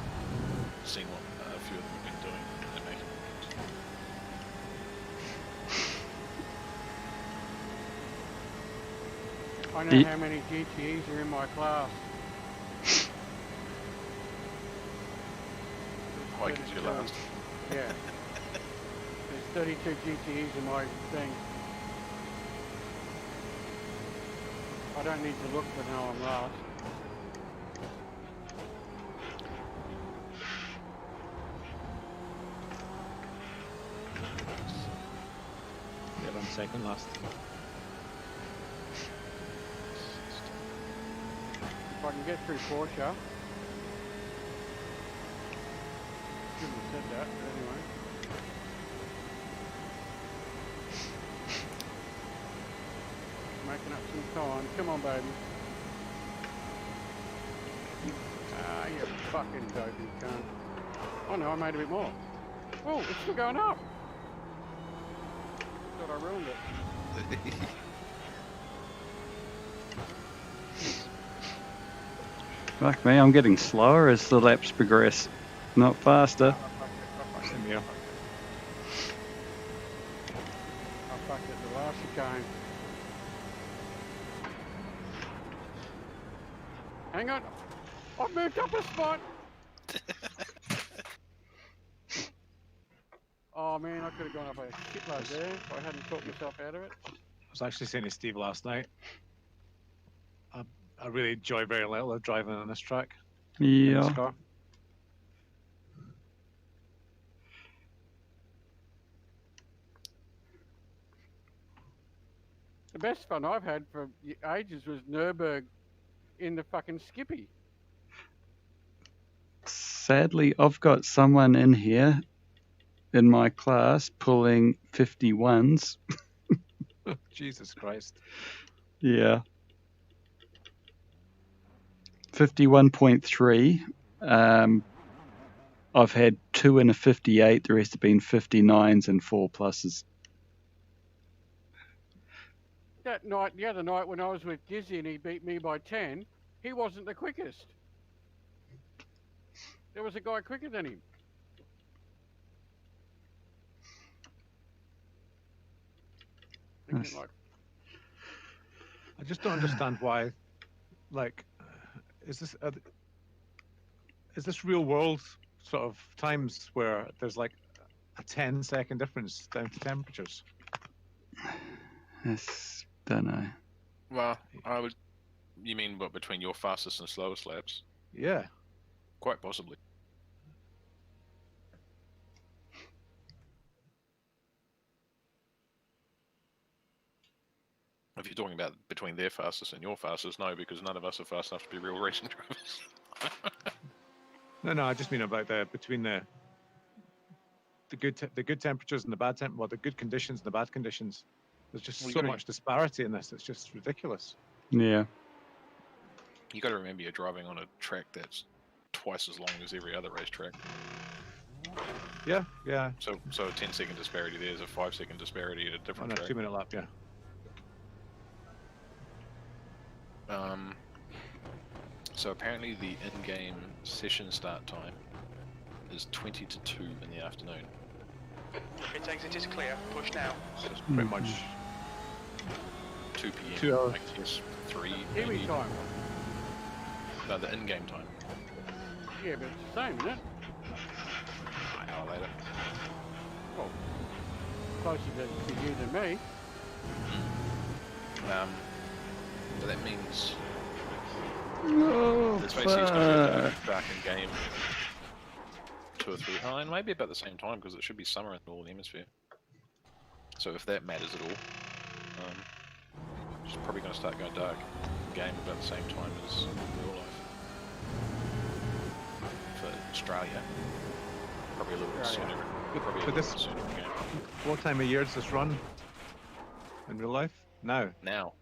B: seen what a few of them have been doing and making points.
C: I know how many GTEs are in my class.
B: Hike is your last.
C: Yeah. There's 32 GTEs in my thing. I don't need to look to know I'm last.
D: Yeah, I'm second last.
C: If I can get through Porsche. Shouldn't have said that, but anyway. Making up some time. Come on, baby. Ah, you fucking dopey cunt. Oh no, I made a bit more. Oh, it's still going up. thought I ruined it.
A: Fuck me, I'm getting slower as the laps progress, not faster.
D: Same here.
C: I fucked it the last chicane. Hang on. I've moved up a spot. Oh man, I could have gone up a shitload there if I hadn't talked myself out of it.
D: I was actually saying to Steve last night, I really enjoy very little of driving on this track. In this
A: Yeah.
D: car.
C: The best fun I've had for ages was Nürburgring in the fucking Skippy.
A: Sadly, I've got someone in here in my class pulling 51s.
D: Jesus Christ.
A: Yeah. 51.3. I've had 2 in a 58, the rest have been 59s and 4 pluses.
C: That night, the other night when I was with Gizzy and he beat me by 10, he wasn't the quickest. There was a guy quicker than him. Thinking like,
D: I just don't understand why, like, is this real world sort of times where there's like a 10-second difference down to temperatures?
A: Yes, don't know.
B: Well, you mean what, between your fastest and slowest laps?
D: Yeah.
B: Quite possibly. If you're talking about between their fastest and your fastest, no, because none of us are fast enough to be real racing drivers.
D: No, I just mean about between the good temperatures and the bad well, the good conditions and the bad conditions. There's just
B: Well, you
D: so
B: gotta-
D: much disparity in this. It's just ridiculous.
A: Yeah.
B: You got to remember you're driving on a track that's twice as long as every other racetrack.
D: Yeah.
B: So a 10-second disparity there's a 5-second disparity at a
D: On
B: different
D: a
B: track.
D: 2-minute lap, yeah.
B: So apparently the in-game session start time is 20 to 2 in the afternoon.
E: Pit exit is clear. Push now.
D: So it's pretty much
B: 2 p.m.
D: 2 hours.
B: I guess 3
C: Kiwi
B: maybe.
C: time.
B: No, the in-game time.
C: Yeah, but it's the same, isn't it?
B: An hour later.
C: Well, closer to you than me.
B: But that means
A: Oh,
B: it's basically starting
A: fuck.
B: back in game 2 or 3. Oh, and maybe about the same time because it should be summer in the Northern Hemisphere. So if that matters at all, it's probably going to start going dark in game about the same time as real life. For Australia, probably a little bit
C: Australia.
B: sooner. Probably a
D: But
B: little
D: this-
B: bit sooner in game.
D: what time of year does this run in real life? Now.
B: Now,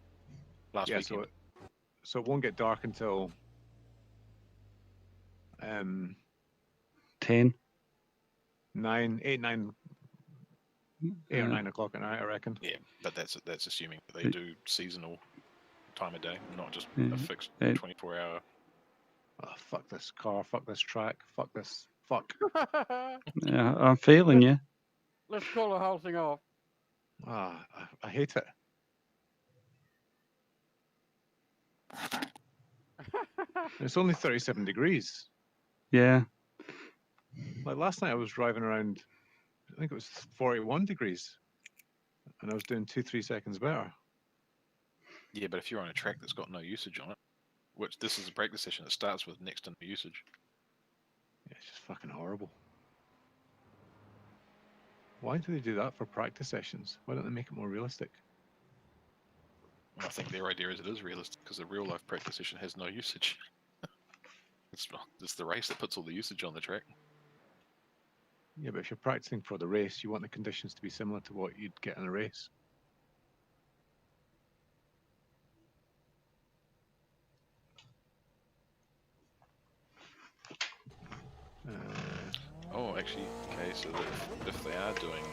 B: last
D: Yeah,
B: weekend.
D: so it won't get dark until
A: 10.
D: 8 or
A: Uh,
D: 9 o'clock at night, I reckon.
B: Yeah, but that's assuming that they
A: It-
B: do seasonal time of day, not just
A: Yeah,
B: a fixed
A: it-
B: 24-hour.
D: Oh, fuck this car, fuck this track, fuck this, fuck.
A: Yeah, I'm feeling you.
C: Let's call the whole thing off.
D: Ah, I hate it. It's only 37 degrees.
A: Yeah.
D: Like last night I was driving around, I think it was 41 degrees. And I was doing 2-3 seconds better.
B: Yeah, but if you're on a track that's got no usage on it, which this is a practice session that starts with next to no usage.
D: Yeah, it's just fucking horrible. Why do they do that for practice sessions? Why don't they make it more realistic?
B: And I think their idea is it is realistic because the real life practice session has no usage. It's the race that puts all the usage on the track.
D: Yeah, but if you're practicing for the race, you want the conditions to be similar to what you'd get in a race.
B: Oh, actually, okay, so that if they are doing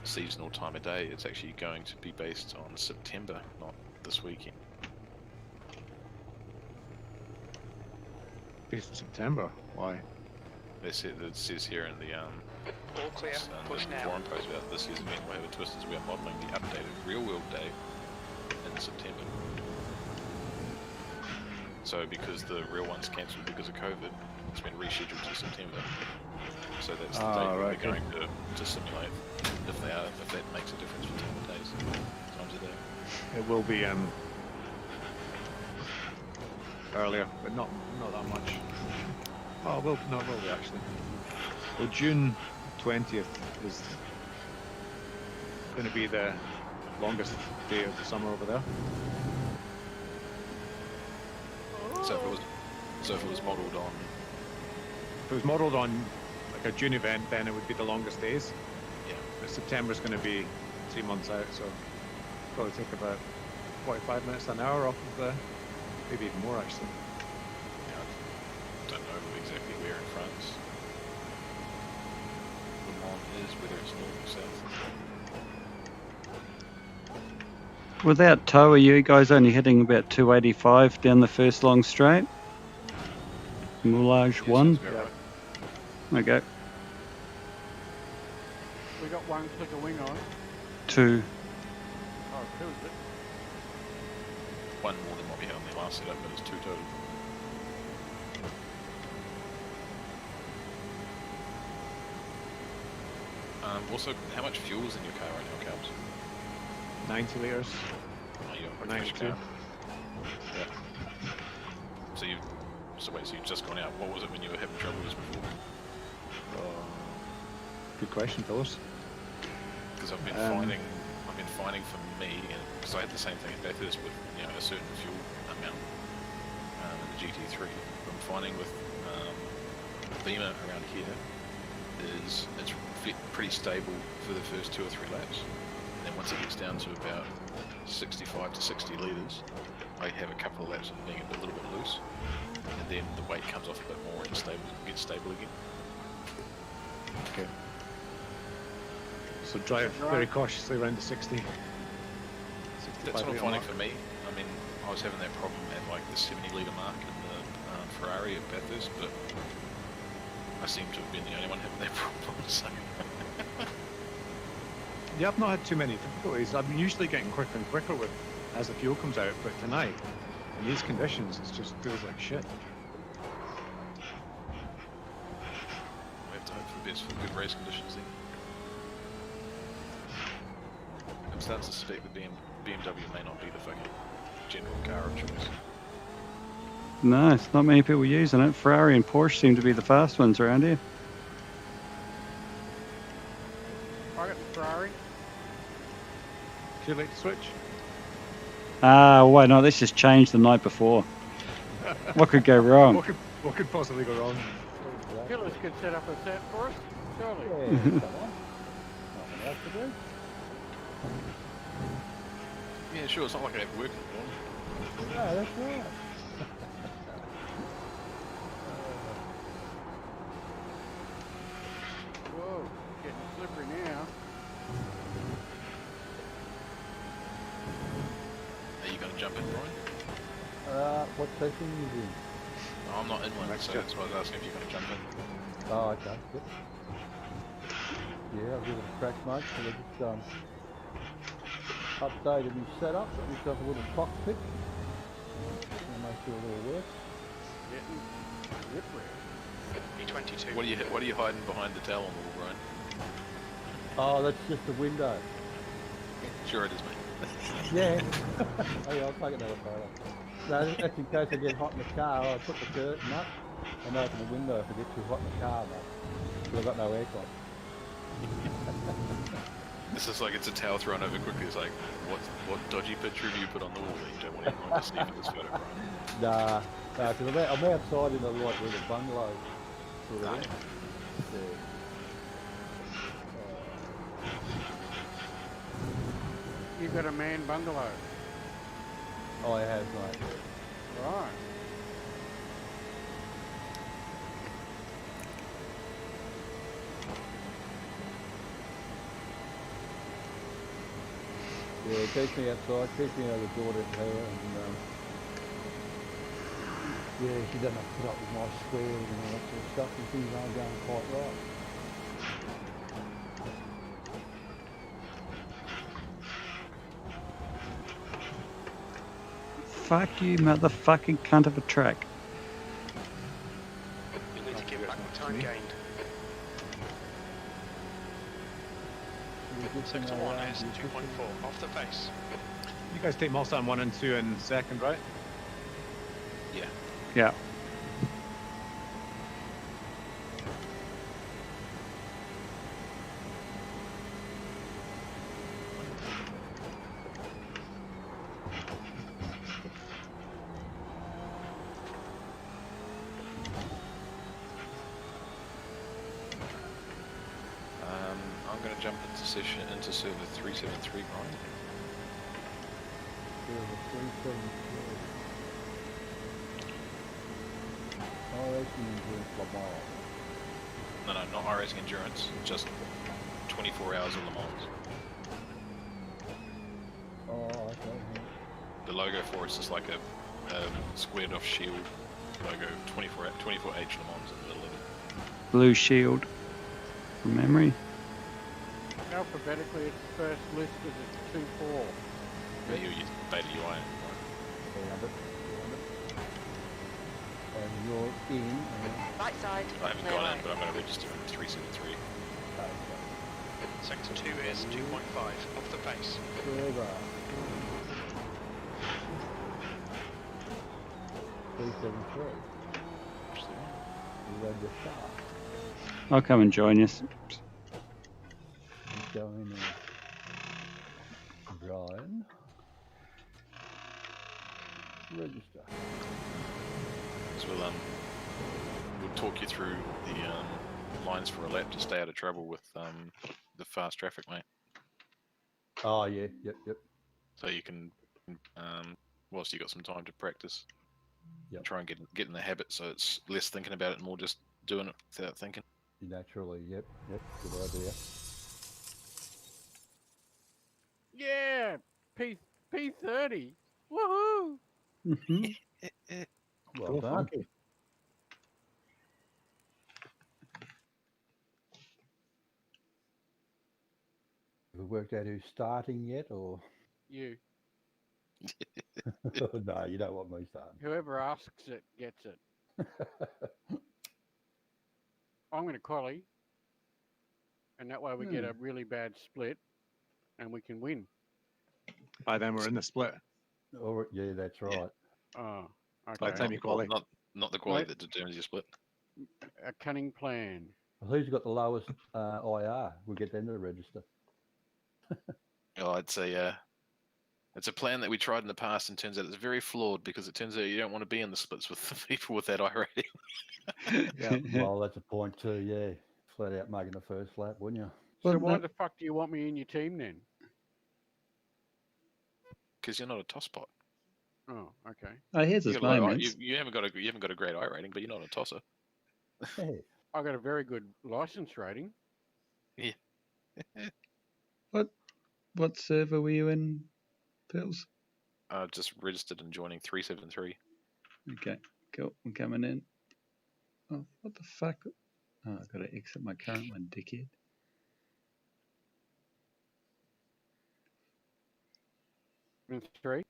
B: seasonal time of day. It's actually going to be based on September, not this weekend.
D: Based in September. Why?
B: It says here in the
E: All clear. Push now.
B: forum post about this year's event will have a twist as we are modelling the updated real-world day in September. So because the real one's cancelled because of COVID, it's been rescheduled to September. So that's the date
D: right,
B: we're going to simulate if that makes a difference for time of days, times a day.
D: It will be earlier, but not that much. Oh, well, no, it will be actually. Well, June 20th is going to be the longest day of the summer over there.
B: So if it was modelled on,
D: If it was modelled on like a June event, then it would be the longest days.
B: yeah,
D: But September's going to be 3 months out, so probably take about 45 minutes to an hour off of the, maybe even more actually.
B: I don't know exactly where in France Le Mans is, whether it's north or south.
A: Without tow, are you guys only hitting about 285 down the first long straight? Moulage
B: Yes,
A: 1?
B: that's about right.
A: Okay.
C: We got one click of wing on.
A: 2.
C: Oh, two is it?
B: One more than what we had on the last setup, but it's 2 total. Also, how much fuel is in your car right now, Calbs?
D: 90 litres.
B: Oh, you got
D: Or
B: a fresh
D: 92.
B: car. Yeah. So you've just gone out. What was it when you were having trouble with this before?
D: Good question, Phyllis.
B: Because I've been finding for me, because I had the same thing at Bathurst with a certain fuel amount in the GT3. What I'm finding with Beamer around here is it's pretty stable for the first 2 or 3 laps. And then once it gets down to about 65 to 60 litres, I have a couple of laps of being a little bit loose, and then the weight comes off a bit more and gets stable again.
D: Okay. So drive very cautiously around the 60.
B: That's what I'm
D: 65
B: finding
D: mark.
B: for me. I mean, I was having that problem at like the 70 litre mark in the Ferrari at Bathurst, but I seem to have been the only one having that problem. So.
D: Yeah, I've not had too many difficulties. I'm usually getting quicker and quicker with as the fuel comes out, but tonight, in these conditions, it just feels like shit.
B: We have to hope for the best for good race conditions then. I'm starting to suspect that BMW may not be the fucking general car of choice.
A: No, it's not many people using it. Ferrari and Porsche seem to be the fast ones around here.
C: I got the Ferrari.
D: Too late to switch?
A: Wait, no, this just changed the night before. What could go wrong?
D: What could possibly go wrong?
C: Killers could set up a set for us, surely.
G: Yeah, come on. Nothing else to do.
B: Yeah, sure, it's not like I have work in the morning.
G: No, that's right.
C: Whoa, getting slippery now.
B: Are you going to jump in, Brian?
G: What session are you in?
B: No, I'm not in one, so
D: Mixture.
B: that's why I was asking if you're going to jump in.
G: Oh, okay. Good. Yeah, I'll give it a crack, mate. So I just updated my setup, got myself a little cockpit. Gonna make sure it all works.
C: Getting slippery.
E: B22.
B: What are you hiding behind the towel on the wall, Brian?
G: Oh, that's just the window.
B: Sure it is, mate.
G: Yeah. Oh yeah, I'll take another photo. No, that's in case I get hot in the car. I put the curtain up and open the window if I get too hot in the car, mate. Because I've got no aircon.
B: This is like it's a towel thrown over quickly. It's like, what dodgy picture have you put on the wall that you don't want anyone to see for this photo, Brian?
G: Nah, because I'm outside in the like little bungalow sort of thing. Yeah.
C: You've got a man bungalow.
G: Oh, I have, mate.
C: Right.
G: Yeah, it keeps me outside, keeps me out of the door to her, and yeah, she doesn't have to put up with my squares and all that sort of stuff, and things aren't going quite right.
A: Fuck you, motherfucking cunt of a track.
E: You'll need to give back the time gained. Sector 1 is 2.4, off the pace.
D: You guys take Mulsanne 1 and 2 in second, right?
B: Yeah.
A: Yeah.
B: I'm going to jump into server 373, right? No, not iRacing Endurance, just 24 Hours of LeMans.
G: Oh, okay.
B: The logo for it's just like a squared off shield logo, 24H LeMans in the middle of it.
A: Blue shield. From memory.
C: Alphabetically, it's first listed as 2-4.
B: Yeah, you use beta UI.
G: Found it. And you're in.
F: Right side.
B: I haven't
F: clear
B: got
F: right.
B: in, but I'm going to register in 373.
E: Sector 2 is 2.5, off the pace.
G: Forever. 373. You read the start.
A: I'll come and join you.
G: Let's go in and Brian. Register.
B: So we'll talk you through the lines for a lap to stay out of trouble with the fast traffic, mate.
G: Oh yeah, yep.
B: So you can, whilst you got some time to practice,
G: Yep.
B: try and get in the habit, so it's less thinking about it and more just doing it without thinking.
G: Naturally, yep, good idea.
C: Yeah, P30. Woohoo!
G: Well
D: Cool,
G: done.
D: funky.
G: Have we worked out who's starting yet, or
C: You.
G: no? You don't want me starting.
C: Whoever asks it gets it. I'm going to collie, and that way we get a really bad split, and we can win.
D: By then we're in the split.
G: Or yeah, that's right.
C: Oh,
D: By the
C: okay.
D: time you qualify.
B: Not the quality
C: Right.
B: that determines your split.
C: A cunning plan.
G: Well, who's got the lowest IR? We'll get them to register.
B: Oh, it's a plan that we tried in the past, and turns out it's very flawed because it turns out you don't want to be in the splits with the people with that iRating.
G: Yeah. Well, that's a point too. Yeah, flat out making the first lap, wouldn't you?
C: So
A: Well,
C: why
A: that-
C: the fuck do you want me in your team then?
B: Because you're not a tosspot.
C: Oh, okay.
A: Oh, here's
B: You,
A: his
B: got a low-
A: moments.
B: you haven't got a great iRating, but you're not a tosser.
G: Hey,
C: I got a very good license rating.
A: What server were you in, Pills?
B: I've just registered and joining 373.
A: Okay, cool. I'm coming in. Oh, what the fuck? Oh, I've got to exit my current one, dickhead.
C: In 3.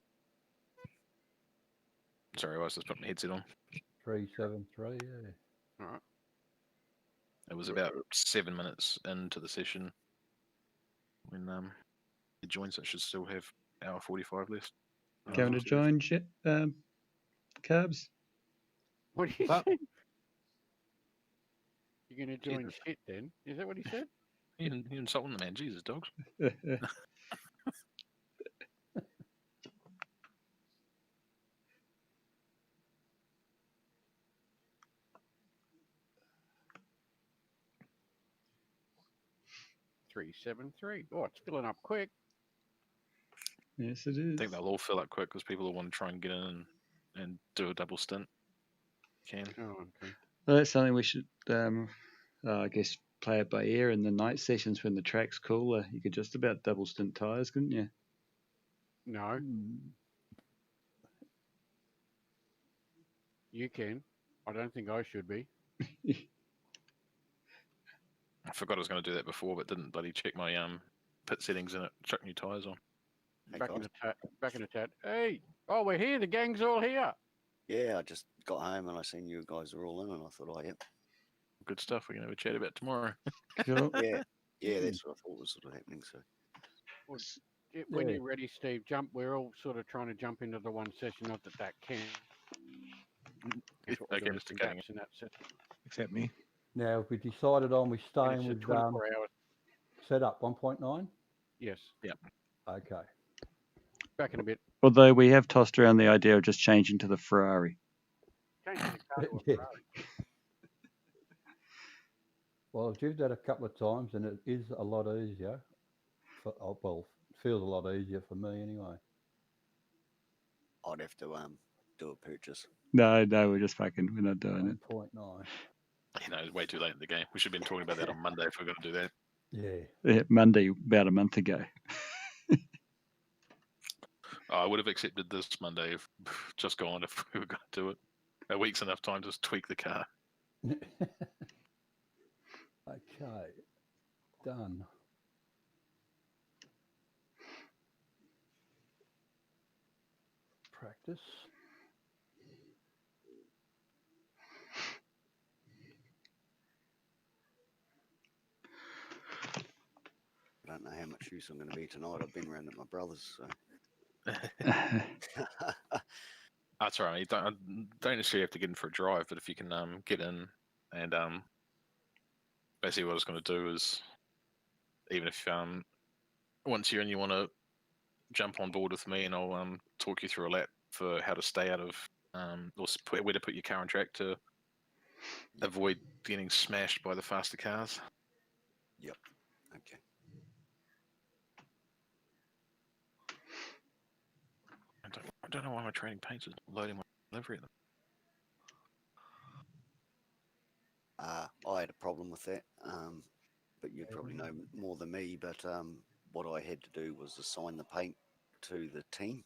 B: Sorry, I was just putting my headset on.
G: 373. Yeah.
C: All right.
B: It was about 7 minutes into the session when it joined, so it should still have hour 45 left.
A: Going to join shit, Carbs?
C: What do you
D: That-
C: say? You're going to join
B: Jesus.
C: shit then? Is that what he said?
B: You insulting the man, Jesus, dogs.
C: 373. Oh, it's filling up quick.
A: Yes, it
B: I
A: is.
B: think they'll all fill up quick because people will want to try and get in and do a double stint. Can.
C: Oh, okay.
A: Well, that's something we should, I guess, play it by ear in the night sessions when the track's cooler. You could just about double stint tyres, couldn't you?
C: No, you can. I don't think I should be.
B: I forgot I was going to do that before, but didn't bloody check my pit settings and it chuck new tyres on.
H: Hey,
C: Back in
H: guys.
C: the tat. Back in the tat. Hey, oh, we're here. The gang's all here.
H: Yeah, I just got home and I seen you guys were all in, and I thought, oh, yep.
B: Good stuff. We're going to have a chat about tomorrow.
A: Cool.
H: Yeah, that's what I thought was sort of happening. So,
C: When
G: Yeah.
C: you're ready, Steve, jump. We're all sort of trying to jump into the one session. Not that can. That's what we're
B: Okay,
C: doing,
B: Mr.
C: some
B: Cunningham.
C: gaps in that session.
D: Except me.
G: Now, if we decided on we
C: And
G: staying
C: it's a
G: with
C: 24 hours.
G: setup 1.9.
C: Yes.
G: Okay.
C: Back in a bit.
A: Although we have tossed around the idea of just changing to the Ferrari.
C: Changing the car to a
G: Yeah.
C: Ferrari.
G: Well, I've driven that a couple of times, and it is a lot easier. Well, feels a lot easier for me anyway.
H: I'd have to do a purchase.
A: No, we're just fucking, we're not doing it.
G: 1.9.
B: You know, it's way too late in the game. We should have been talking about that on Monday if we're going to do that.
G: Yeah.
A: Yeah, Monday, about a month ago.
B: I would have accepted this Monday if just gone if we were going to do it. A week's enough time to just tweak the car.
G: Okay. Done. Practice.
H: I don't know how much use I'm going to be tonight. I've been around at my brother's. So.
B: That's all right. You don't necessarily have to get in for a drive, but if you can get in and basically what I was going to do is, even if once you're in, you want to jump on board with me, and I'll talk you through a lap for how to stay out of or where to put your car on track to avoid getting smashed by the faster cars.
H: Okay.
B: I don't know why my training paints is loading my livery at them.
H: I had a problem with that, but you probably know more than me. But what I had to do was assign the paint to the team.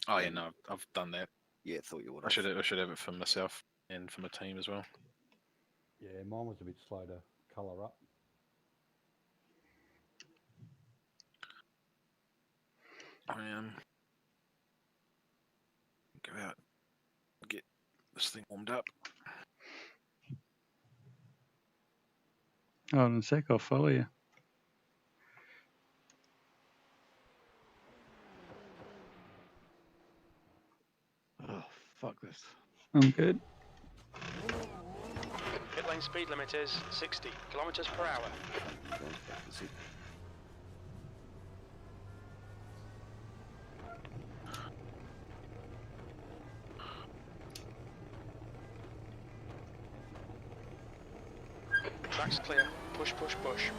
B: Oh yeah, no, I've done that.
H: Yeah, thought you would.
B: I should have it for myself and for my team as well.
G: Yeah, mine was a bit slow to colour up.
B: I go out and get this thing warmed up.
A: Hold on a sec, I'll follow you.
D: Oh, fuck this.
A: I'm good.
E: Pit lane speed limit is 60 kilometers per hour.
H: Okay, let's see.
E: Track's clear. Push, push, push.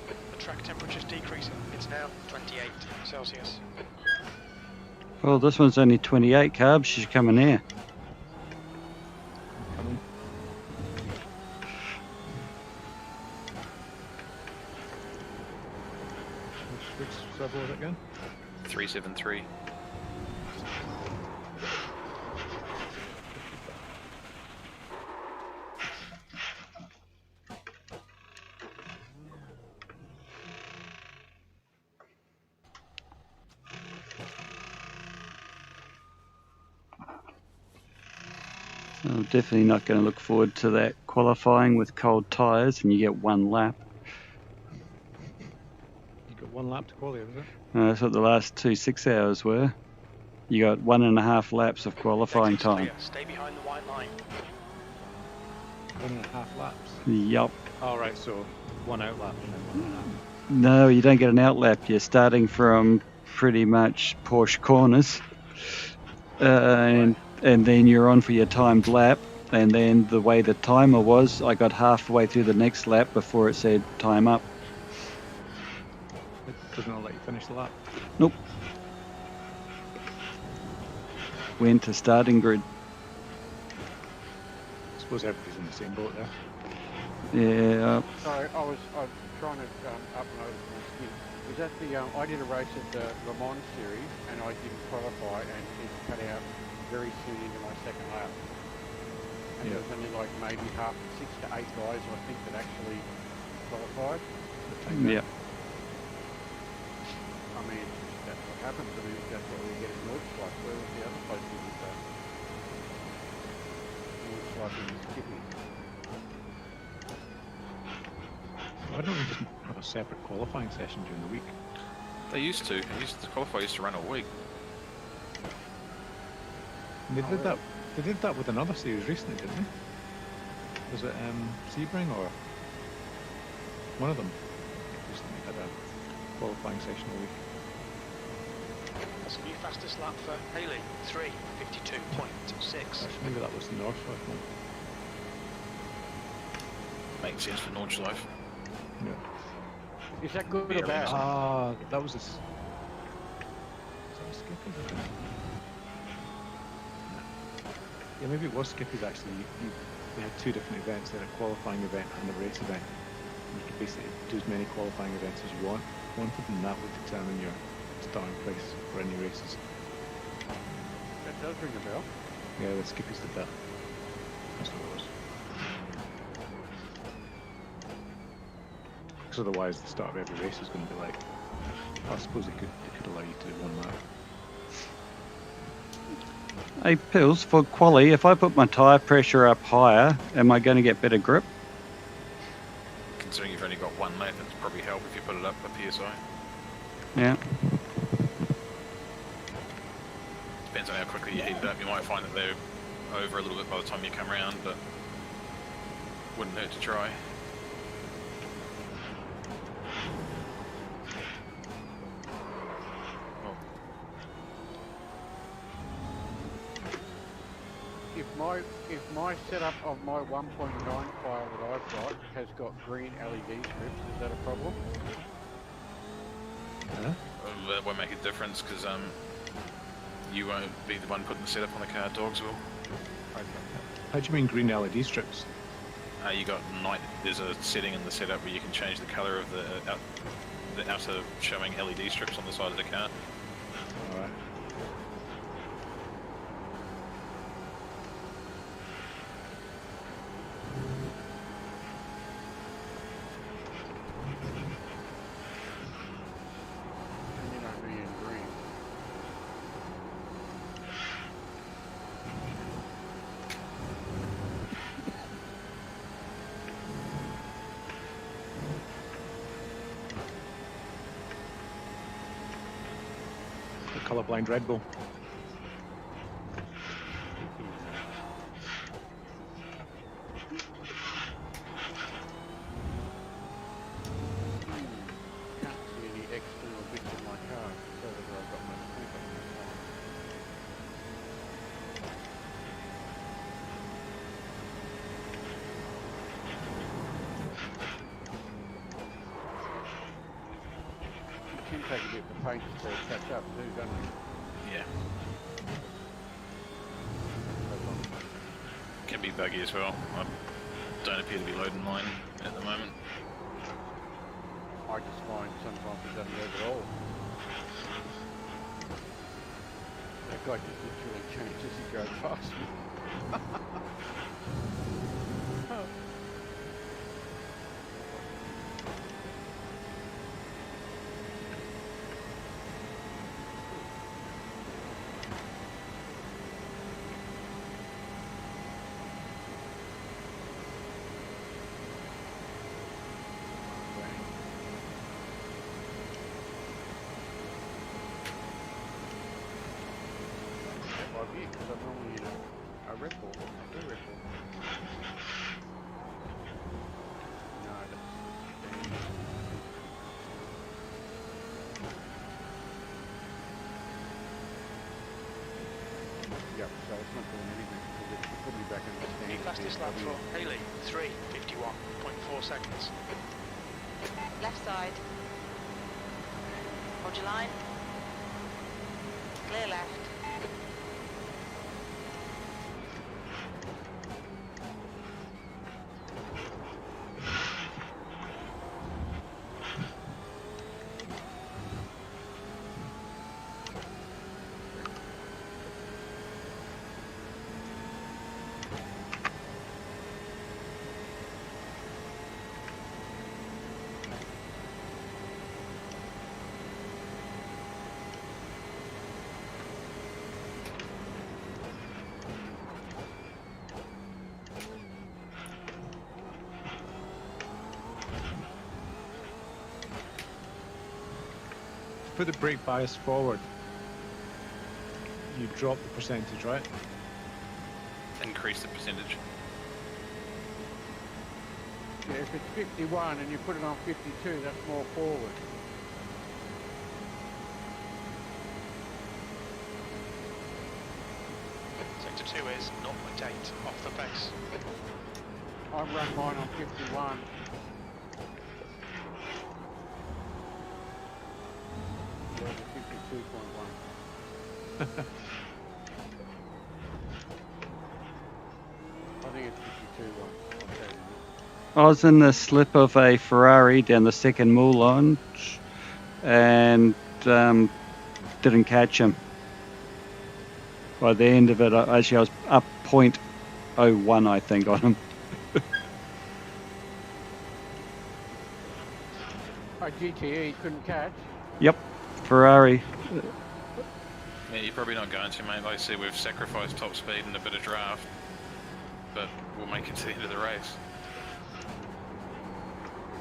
E: The track temperature's decreasing. It's now 28 Celsius.
A: Well, this one's only 28 carbs. She's coming here.
D: Coming. Which servo was it again?
B: 373.
A: I'm definitely not going to look forward to that qualifying with cold tyres and you get one lap.
D: You got one lap to qualify, was it?
A: That's what the last 2 6 hours were. You got 1.5 laps of qualifying
E: Exit's
A: time.
E: clear. Stay behind the white line.
D: 1.5 laps.
A: Yup.
D: Oh, right, so one out lap and then 1.5.
A: No, you don't get an out lap. You're starting from pretty much Porsche corners. And then you're on for your timed lap. And then the way the timer was, I got halfway through the next lap before it said time up.
D: It doesn't let you finish the lap.
A: Nope. Went to starting grid.
D: I suppose everybody's in the same boat there.
A: Yeah.
C: Sorry, I was trying to upload asking, was that the, I did a race at the Le Mans series and I didn't qualify and it cut out very soon into my second lap. And there was only like maybe 6 to 8 guys, I think, that actually qualified.
A: Yeah.
C: I mean, that's what happens. I mean, that's what we get in Nordschleife. Where was the other place we did that? Nordschleife in Skippy.
D: Why don't we just have a separate qualifying session during the week?
B: They used to. The qualifier used to run a week.
D: And they did that. They did that with another series recently, didn't they? Was it Sebring or one of them? Recently had a qualifying session a week.
E: That's a new fastest lap for Haley, 3:52.6.
D: Actually, maybe that was the Northlife one.
B: Makes sense for Nordschleife.
D: Yeah.
C: Is that good
B: Yeah,
C: or bad?
D: Ah, that was a. Is that a Skippy's? I think? Yeah, maybe it was Skippy's actually. They had two different events. They had a qualifying event and a race event. You could basically do as many qualifying events as you wanted, and that would determine your starting place for any races.
C: That does ring a bell.
D: Yeah, the Skippy's did that. That's what it was. Because otherwise, the start of every race is going to be like. I suppose they could allow you to do one lap.
A: Hey, Pills, for quali, if I put my tyre pressure up higher, am I going to get better grip?
B: Considering you've only got one lap, it'd probably help if you put it up a PSI.
A: Yeah.
B: Depends on how quickly you heat it up. You might find that they're over a little bit by the time you come around, but wouldn't hurt to try.
C: If my setup of my 1.9 file that I've got has got green LED strips, is that a problem?
D: Huh?
B: That won't make a difference because you won't be the one putting the setup on the car. Dogs will.
D: How do you mean green LED strips?
B: You got night. There's a setting in the setup where you can change the color of the outer showing LED strips on the side of the car.
D: Alright.
C: And you don't be in green.
D: The colourblind Red Bull.
C: Can't see any external bits in my car, so whether I've got my sweep on my car. It can take a bit of paint to catch up too, doesn't it?
B: Yeah. Can be buggy as well. I don't appear to be loading mine at the moment.
C: I just find sometimes it doesn't work at all. That guy just literally changed as he goes past me. Because I'm normally in a Red Bull, a Red Bull. No, that's yep, so it's not doing anything because it put me back in the stand.
E: New fastest lap for Haley, 3:51.4 seconds.
F: Left side. Hold your line. Clear left.
D: put the brake bias forward, you drop the percentage, right?
B: Increase the percentage.
C: Yeah, if it's 51 and you put it on 52, that's more forward.
E: Sector 2 is 0.8 off the base.
C: I've run mine on 51. Yeah, the 52.1. I think it's 52.1. Okay.
A: I was in the slip of a Ferrari down the second Moulin and didn't catch him. By the end of it, I was up 0.01, I think, on him.
C: GTE couldn't catch.
A: Yep, Ferrari.
B: Yeah, you're probably not going to, mate. Like I said, we've sacrificed top speed and a bit of draft, but we'll make it to the end of the race.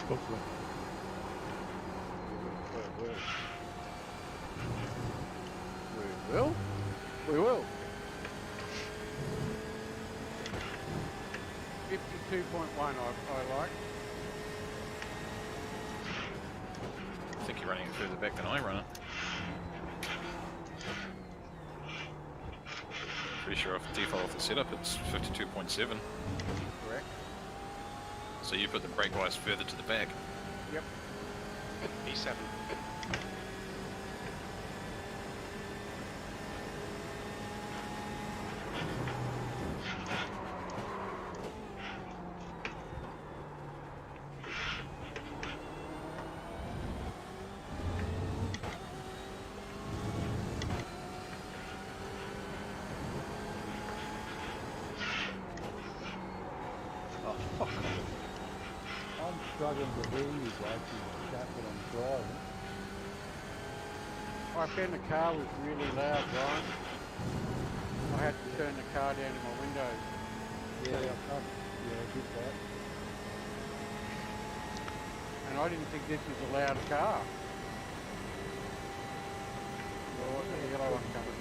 D: Hopefully.
C: We will. We will. 52.1 I like.
B: I think you're running it further back than I run it. Pretty sure off default off the setup it's 52.7.
C: Correct.
B: So you put the brake bias further to the back.
C: Yep.
E: E7.
D: Oh, fuck.
G: I'm struggling to hear you guys with the chat that I'm driving.
C: I found the car was really loud, Brian. I had to turn the car down in my windows.
G: Yeah, I did that.
C: And I didn't think this was a loud car. Well, what's the yellow one coming?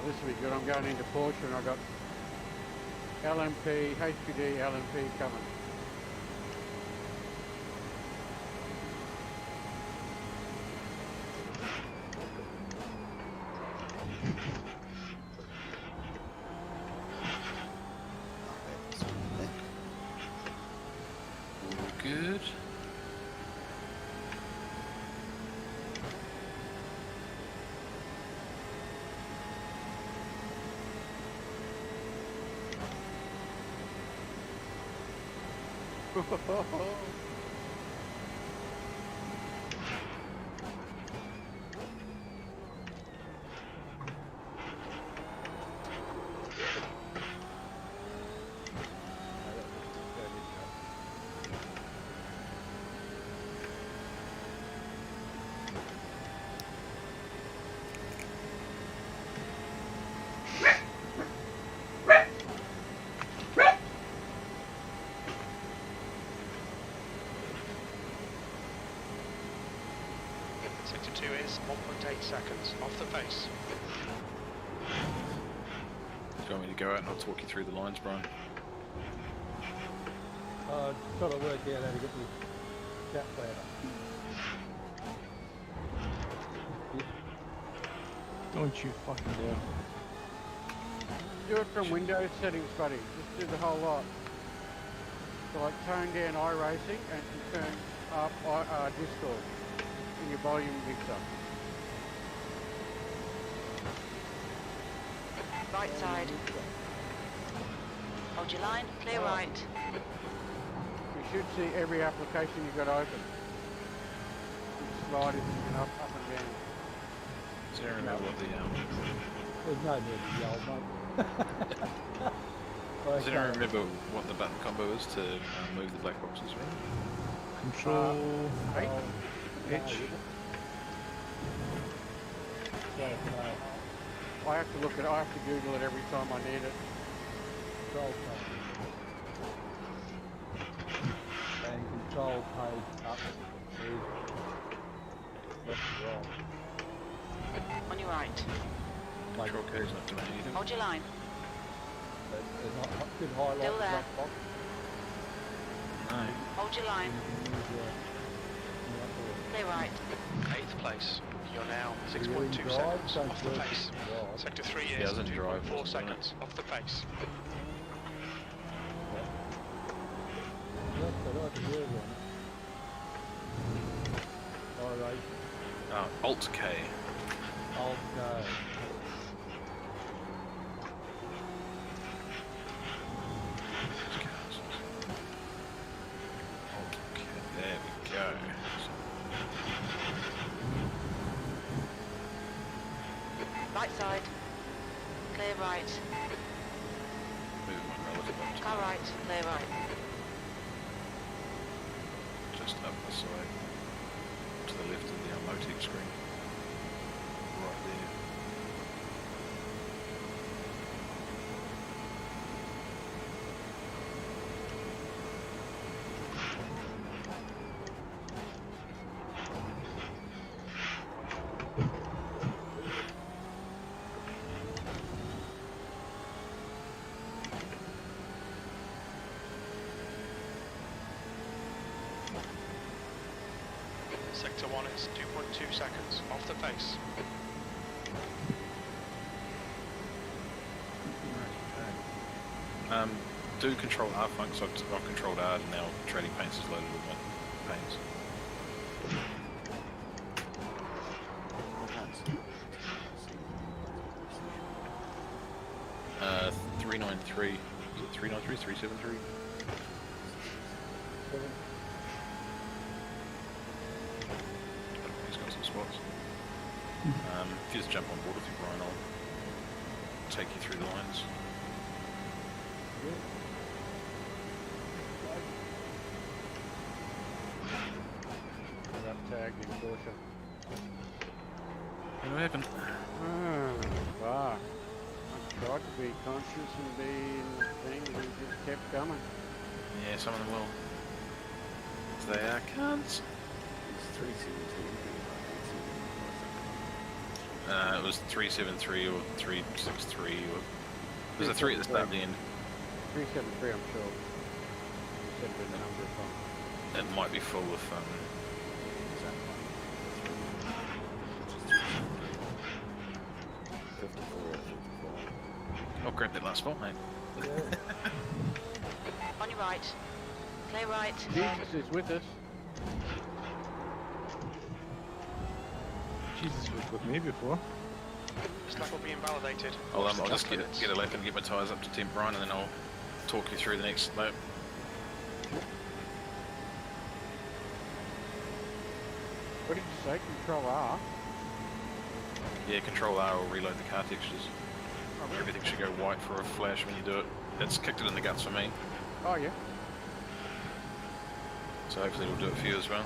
C: This will be good. I'm going into Porsche and I've got LMP, HPD, LMP coming.
B: Good.
E: Sector 2 is 1.8 seconds off the pace.
B: Do you want me to go out and I'll talk you through the lines, Brian?
G: Trying to work out how to get this chat player.
D: Don't you fucking dare.
C: Do it from Windows settings, buddy. Just do the whole lot. So like tone down iRacing and turn up Discord in your volume mixer.
F: Right side. Hold your line, clear right.
C: You should see every application you've got open. riders and up and down.
B: So I don't remember what the
G: There's no need to yell, mate.
B: does anyone remember what the button combo is to move the black boxes? Right?
D: Control
C: Hey,
D: H.
C: I have to look at. I have to Google it every time I need it.
G: Control page. And control page up is left to right.
F: On your right.
G: Like,
B: Control K is not doing anything.
F: Hold your line.
G: there's not good highlight
F: Still there.
G: black box.
B: No.
F: Hold your line.
G: You can use your
F: Clear right.
E: 8th place. You're now
G: Really
E: 6.2
G: drive,
E: seconds
G: don't
E: off the
G: do it.
E: pace.
G: Drive.
E: Sector 3
B: He
E: is
B: doesn't drive,
E: 2.4
B: doesn't it?
E: seconds off the pace.
G: Yes, I like the rear one. Alright,
B: Alt K.
G: okay.
B: Okay, there we go.
F: Right side. Clear right.
B: Move my relative up to
F: Car right. Clear right.
B: just up the side. To the left of the Motic screen. Right there.
E: Sector 1 is 2.2 seconds off the pace.
B: Do control R funk, so I've controlled R and now trading paints is loaded with my paints.
H: Can't
B: 393. Is it 393? 373? He's got some spots. If you just jump on board with you, Brian, I'll take you through the lines.
C: I got tagged in caution.
B: What happened?
C: Fuck. I tried to be conscious and be in the thing, and it just kept coming.
B: Yeah, some of them will. They are cunts.
H: It's 317.
B: It was 373 or 363 or... There's a 3 at the start and the end.
C: 373, I'm sure. You said the number of times.
B: It might be full of... I'll grab that last spot, mate.
F: On your right. Clear right.
C: Jesus is with us.
D: Jesus was with me before.
E: This level being validated.
B: I'll
E: Watch the
B: just
E: track
B: get a lap and get my tyres up to temp, Brian, and then I'll talk you through the next lap.
C: What did you say? Control R?
B: Yeah, Control R will reload the car textures. Everything should go white for a flash when you do it. It's kicked it in the guts for me,
C: Oh, yeah.
B: so hopefully it'll do it for you as well.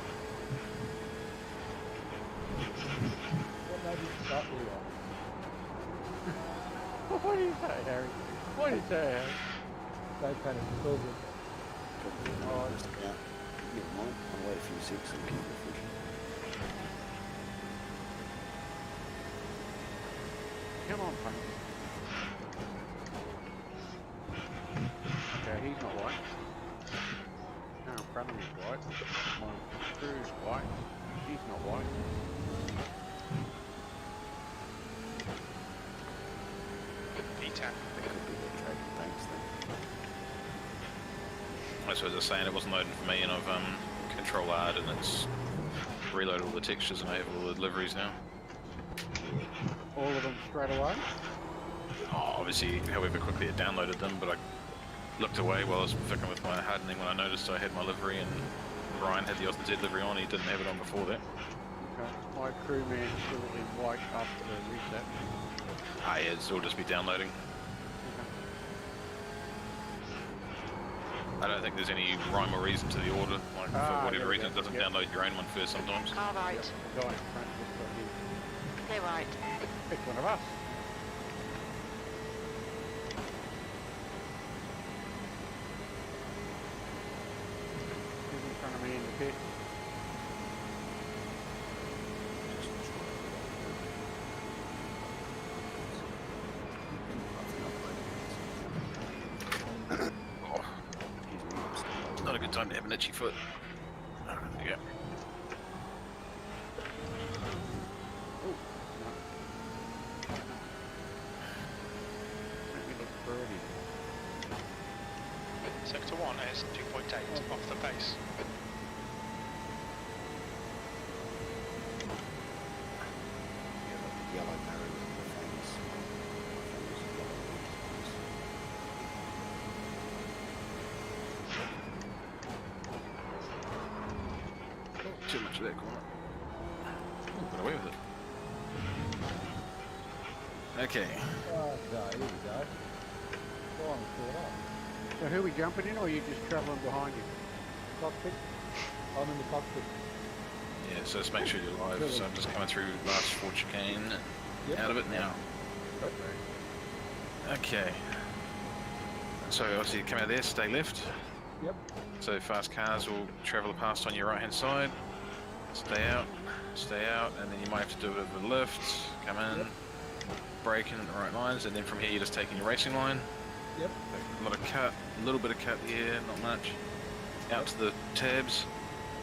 G: What made you start with that?
C: What did you say, Harry? What did you say, Harry?
G: They kind of called it.
H: Oh, just about. Never mind. I'll wait a few seconds and keep it pushing.
C: Come on, punk. Okay, he's not white. No, Brandon is white. My crew's white. He's not white.
E: P10.
H: That could be the trading paints then.
B: That's what I was saying, it wasn't loading for me, and I've Control R'd and it's reloaded all the textures and I have all the deliveries now.
C: All of them straight away?
B: Oh, obviously, however quickly it downloaded them, but I looked away while I was fucking with my hardening when I noticed I had my livery and Brian had the OZNZ livery on, he didn't have it on before that.
C: Okay. crewman absolutely white after the reset.
B: Ah, yeah, it'll just be downloading. I don't think there's any rhyme or reason to the order. Like, for whatever reason, it doesn't download your own one first sometimes.
F: Car right.
C: The guy in front just got his.
F: Clear right.
C: Pick one of us. He's in front of me in the pit.
B: Not a good time to have an itchy foot. Yeah.
C: Oh, no. Let me look birdie.
E: Sector 1 is 2.8 off the base.
H: Yellow marrow in the fangs.
B: Too much of that corner. Got away with it. Okay.
G: Oh, no, here we go. Finally caught up.
C: So who are we jumping in, or are you just travelling behind you?
G: Cockpit. I'm in the cockpit.
B: Yeah, so just make sure you're live. So I'm just coming through last Ford chicane.
G: Yep.
B: Out of it now. Okay. So obviously you come out there, stay left.
G: Yep.
B: So fast cars will travel past on your right hand side. Stay out, and then you might have to do a bit of a lift, come in,
G: Yep.
B: brake in the right lines, and then from here you're just taking your racing line.
G: Yep.
B: A lot of cut, a little bit of cut here, not much. Out to the tabs.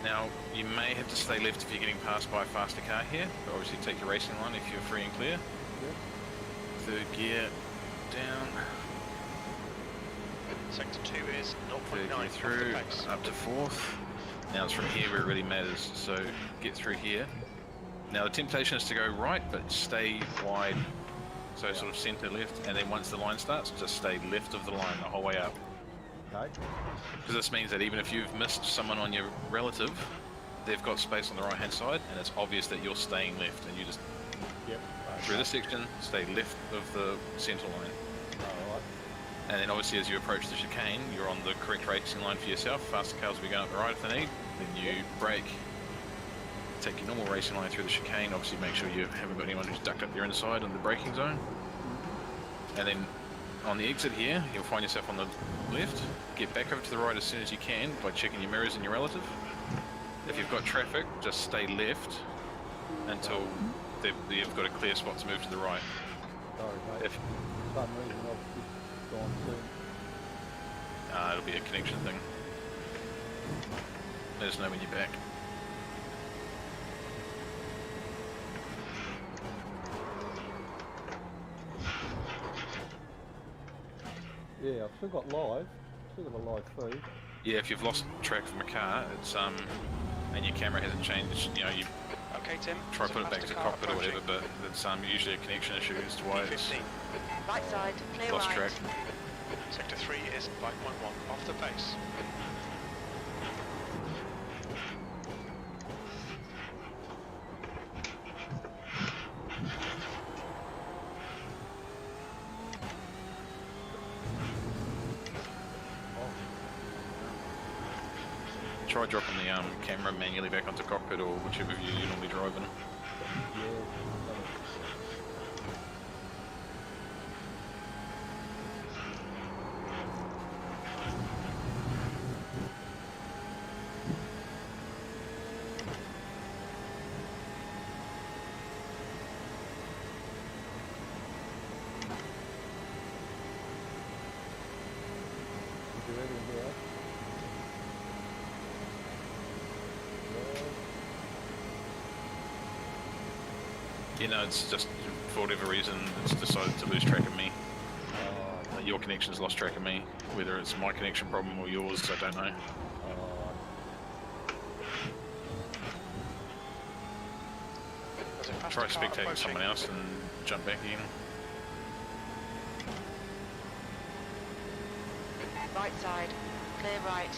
B: Now, you may have to stay left if you're getting passed by a faster car here, but obviously take your racing line if you're free and clear.
G: Yep.
B: Third gear down,
E: Sector 2 is
B: third
E: 0.9
B: gear
E: off
B: through,
E: the base.
B: up to fourth. Now it's from here where it really matters, so get through here. Now the temptation is to go right, but stay wide, so sort of centre left, and then once the line starts, just stay left of the line the whole way up.
G: Okay.
B: Because this means that even if you've missed someone on your relative, they've got space on the right hand side, and it's obvious that you're staying left, and you just,
G: Yep.
B: through this section, stay left of the centre line.
G: Alright.
B: And then obviously as you approach the chicane, you're on the correct racing line for yourself. Faster cars will be going up the right if they need. Then you brake, take your normal racing line through the chicane. Obviously make sure you haven't got anyone who's ducked up your inside in the braking zone. And then on the exit here, you'll find yourself on the left. Get back over to the right as soon as you can by checking your mirrors and your relative. If you've got traffic, just stay left until you've got a clear spot to move to the right.
G: Sorry, mate.
B: If
G: For some reason I've just gone soon.
B: it'll be a connection thing. Let us know when you're back.
G: Yeah, I've still got live. Still got a live feed.
B: Yeah, if you've lost track from a car, it's and your camera hasn't changed, you know, you
E: Okay, Tim.
B: try to
E: so
B: put it back
E: faster
B: to
E: car
B: cockpit or whatever,
E: approaching.
B: but it's usually a connection issue as to why it's
E: 15.
F: Right side. Clear
B: lost
F: right.
B: track.
E: Sector 3 is 5.1 off the base.
B: Try dropping the camera manually back onto cockpit or whichever view you're normally driving.
G: Yeah. You ready to go?
B: You know, it's just for whatever reason, it's decided to lose track of me. Your connection's lost track of me. Whether it's my connection problem or yours, I don't know.
E: There's a faster
B: Try
E: car
B: spectating
E: approaching.
B: someone else and jump back in.
F: Right side. Clear right.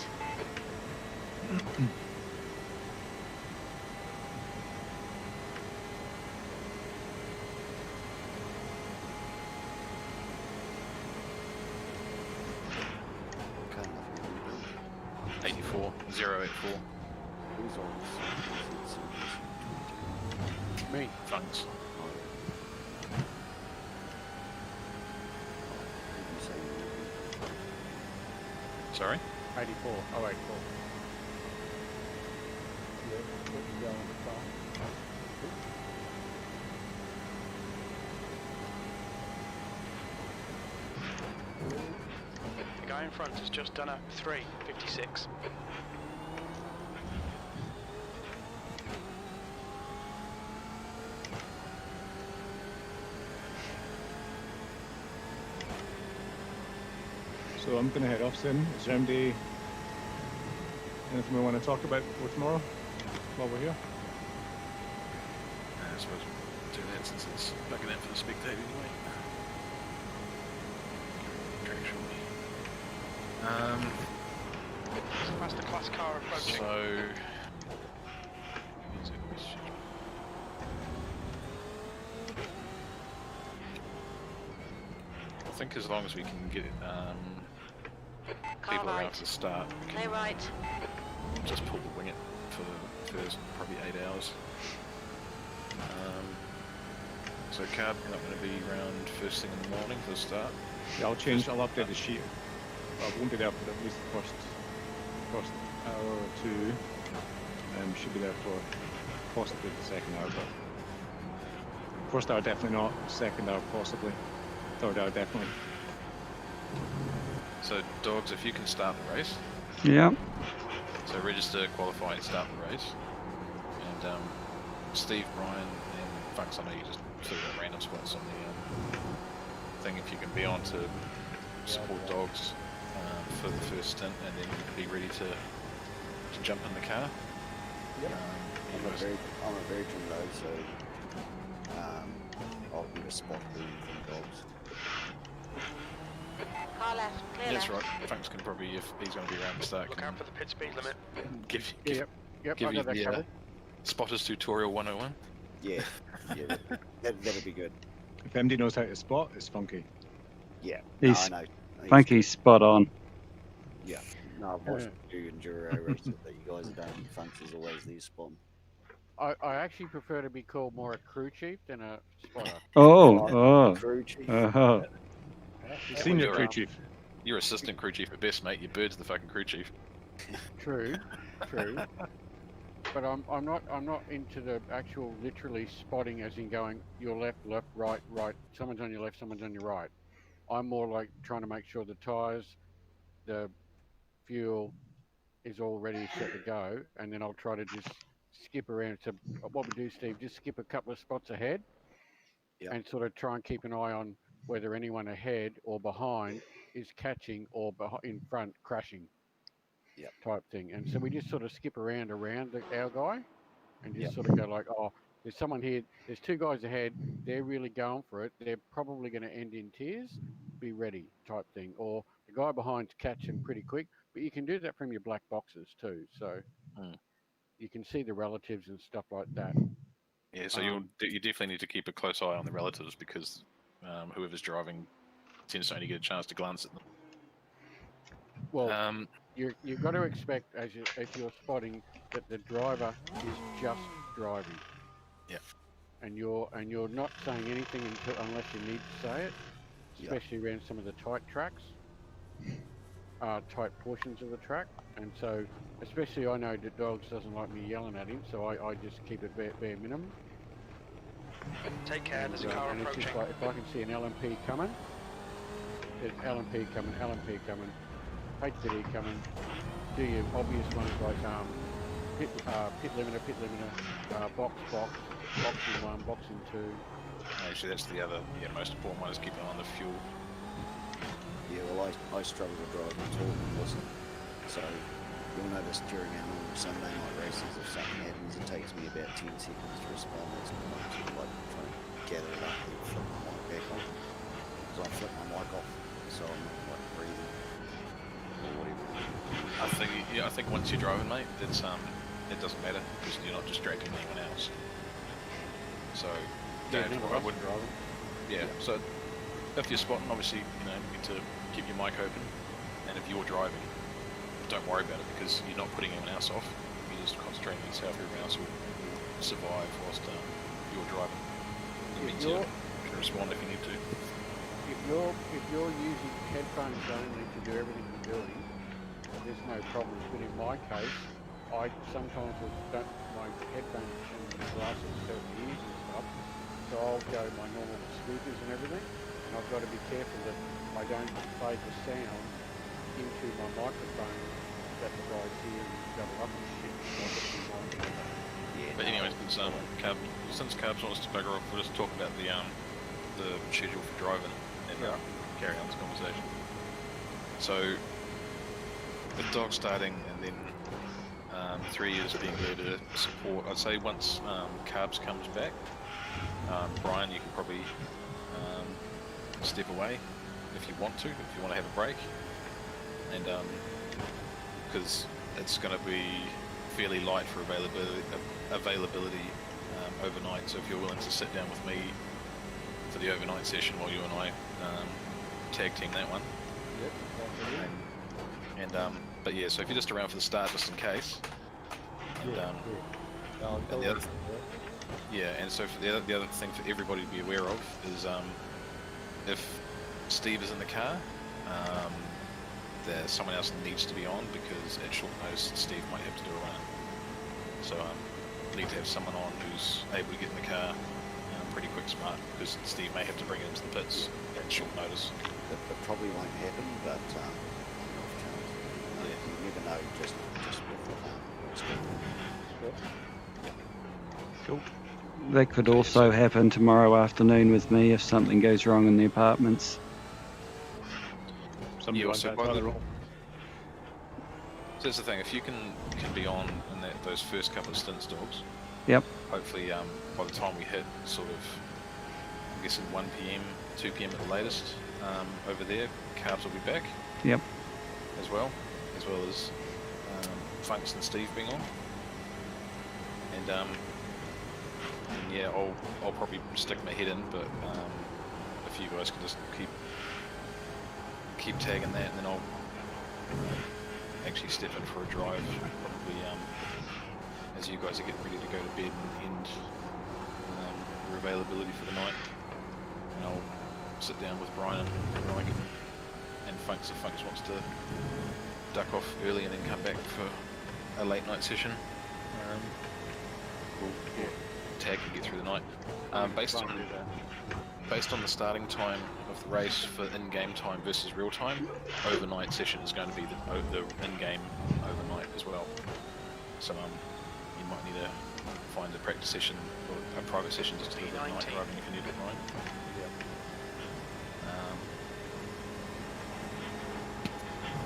B: 084.
H: Who's on this?
C: Me.
B: Funks. Sorry?
C: 84. Oh, 84.
G: Yeah, what you going on the phone?
E: The guy in front has just done a 3:56.
D: So I'm going to head off soon. Is there anything we want to talk about for tomorrow while we're here?
B: I suppose we'll do that since it's looking out for the spectator anyway.
E: Masterclass car approaching.
B: So... I think as long as we can get
F: Car
B: people around
F: right.
B: for the start, we
F: Clear
B: can
F: right.
B: just pull the wing it for the first probably 8 hours. So Carb, you're not going to be around first thing in the morning for the start.
D: Yeah, I'll update the sheet. I won't be there for at least the first hour or two. Should be there for possibly the second hour, but first hour definitely not, second hour possibly, third hour definitely.
B: So Dogs, if you can start the race,
A: Yeah.
B: so register, qualify and start the race. And Steve, Brian and Funks, I know you just fill out random spots on the thing if you can be on to support Dogs for the first stint and then be ready to jump in the car.
G: Yep.
H: I'm a virgin though, so I'll be a spot boom from Dogs.
F: Car left. Clear
B: That's
F: left.
B: right. Funks can probably, if he's going to be around the start,
E: Look
B: can
E: out for the pit speed limit.
B: give
C: Yep,
B: give
C: I
B: you
C: got that
B: the
C: covered.
B: spotters tutorial 101.
H: Yeah, that'll be good.
D: If MD knows how to spot, it's funky.
H: Yeah,
A: He's
H: no, I know.
A: Funky's spot on.
H: Yeah, no, I've watched you and Duro races that you guys have done. Funks is always the spot.
C: I actually prefer to be called more a crew chief than a spotter.
A: Oh,
H: Crew chief.
A: oh.
D: Senior
B: you're
D: crew
B: right.
D: chief.
B: You're assistant crew chief at best, mate. Your bird's the fucking crew chief.
C: True, true. But I'm not into the actual literally spotting as in going your left, right, someone's on your left, someone's on your right. I'm more like trying to make sure the tyres, the fuel is all ready set to go, and then I'll try to just skip around. So what we do, Steve, just skip a couple of spots ahead and sort of try and keep an eye on whether anyone ahead or behind is catching or in front crashing type thing. And so we just sort of skip around our guy and just sort of go like, oh, there's someone here, there's two guys ahead, they're really going for it, they're probably going to end in tears, be ready type thing. Or the guy behind's catching pretty quick, but you can do that from your black boxes too. So you can see the relatives and stuff like that.
B: Yeah, so you definitely need to keep a close eye on the relatives because whoever's driving tends to only get a chance to glance at them.
C: Well, you've got to expect if you're spotting that the driver is just driving.
B: Yeah.
C: And you're not saying anything unless you need to say it, especially around some of the tight tracks, tight portions of the track. And so, especially I know that Dogs doesn't like me yelling at him, so I just keep it bare minimum.
E: Take care, there's a car
C: and it's
E: approaching.
C: just like if I can see an LMP coming, there's LMP coming, HPD coming, do your obvious ones like pit limiter, box in one, box in two.
B: Actually, that's the other most important one is keeping an eye on the fuel.
H: Yeah, well, I struggle to drive at all, so you'll notice during our normal Sunday night races, if something happens, it takes me about 10 seconds to respond. That's like trying to gather it up and flip my mic back on. Because I flip my mic off, so I'm not like breathing or whatever.
B: I think once you're driving, mate, it doesn't matter because you're not distracting anyone else. So I wouldn't drive. Yeah. So if you're spotting, obviously you need to keep your mic open, and if you're driving, don't worry about it because you're not putting anyone else off. You're just concentrating on yourself. Everyone else will survive whilst you're driving. It means you can respond if you need to.
C: If you're using headphones only to do everything you're doing, there's no problems. But in my case, I sometimes don't my headphones and glasses hurt my ears and stuff, so I'll go my normal speakers and everything, and I've got to be careful that I don't play the sound into my microphone that the guys hear and double up and shit.
B: But anyway, since Carbs wants to bugger off, we'll just talk about the schedule for driving and carry on this conversation. So, with dog starting and then 3 years being there to support, I'd say once Carbs comes back, Brian, you can probably step away if you want to have a break, and because it's going to be fairly light for availability overnight. So if you're willing to sit down with me for the overnight session while you and I tag team that one. Yep. But yeah, so if you're just around for the start, just in case. And, and the other, and so for the other thing for everybody to be aware of is if Steve is in the car, there's someone else needs to be on because at short notice Steve might have to do a run. So need to have someone on who's able to get in the car pretty quick smart because Steve may have to bring it into the pits at short notice.
H: That probably won't happen, but you never know just with
A: Cool. That could also happen tomorrow afternoon with me if something goes wrong in the apartments.
D: Somebody wants that by the roll.
B: So that's the thing, if you can be on in those first couple of stints, dogs.
A: Yep.
B: Hopefully, by the time we hit sort of, I'm guessing 1 PM, 2 PM at the latest, over there, Carbs will be back.
A: Yep.
B: As well as Funks and Steve being on. And yeah, I'll probably stick my head in, but if you guys can just keep tagging that, and then I'll actually step in for a drive, probably as you guys are getting ready to go to bed and end your availability for the night. And I'll sit down with Brian and Mike and Funks if Funks wants to duck off early and then come back for a late night session. We'll tag and get through the night. Based on the starting time of the race for in-game time versus real time, overnight session is going to be the in-game overnight as well. So you might need to find a practice session or a private session just to do the night driving if you need it, right?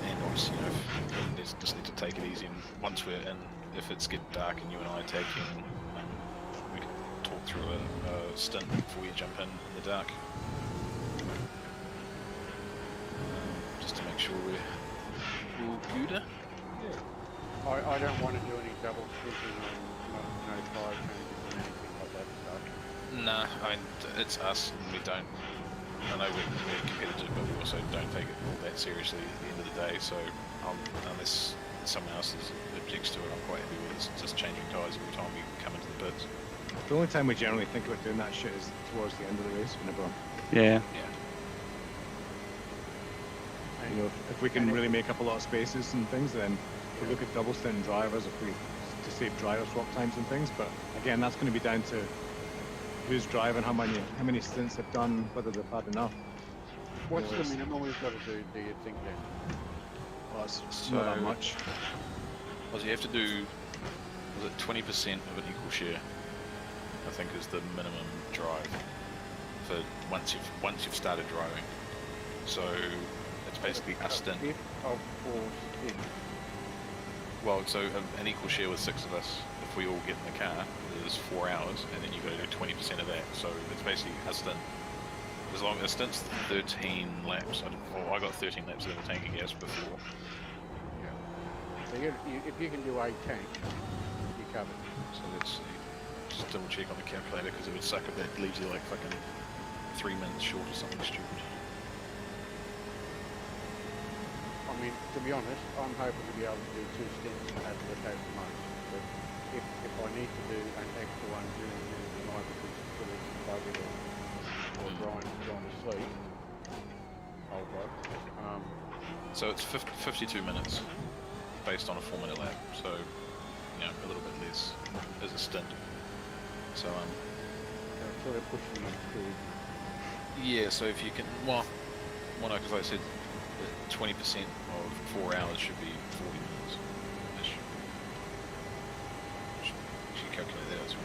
B: And obviously, you just need to take it easy. And once we're in, if it's getting dark and you and I are tagging, we can talk through a stint before you jump in the dark. Just to make sure we're all good.
C: I don't want to do any double switching and no fire changes and anything like that stuff.
B: Nah, I mean, it's us and we don't, I know we're competitive, but we also don't take it all that seriously at the end of the day, so unless someone else objects to it, I'm quite happy with it. It's just changing tyres every time we come into the pits.
D: The only time we generally think about doing that shit is towards the end of the race, whenever.
A: Yeah.
D: You know, if we can really make up a lot of spaces and things, then we look at double stint drivers to save driver swap times and things. But again, that's going to be down to who's driving, how many stints they've done, whether they've had enough.
C: What's the minimum we've got to do you think then?
D: Well, it's not that much.
B: Well, you have to do, was it 20% of an equal share? I think is the minimum drive for once you've started driving. So it's basically a stint.
C: Of 4 stints.
B: Well, so an equal share with 6 of us, if we all get in the car, there's 4 hours, and then you've got to do 20% of that. So it's basically a stint. As long as stint's 13 laps. I got 13 laps of the tank of gas before.
C: Yeah. So if you can do 8 tanks, you're covered.
B: So let's just double check on the calculator, because it would suck if that leaves you like fucking 3 minutes short or something stupid.
C: I'm mean, to be honest, I'm hoping to be able to do 2 stints at the most. But if I need to do an extra one during the night because Philip's buggered or Brian's asleep, I'll go.
B: So it's 52 minutes based on a 4-minute lap. So, you know, a little bit less as a stint. So,
C: Sort of pushing them through.
B: yeah, so if you can, well no, because I said that 20% of 4 hours should be 40 minutes. Should calculate that as well.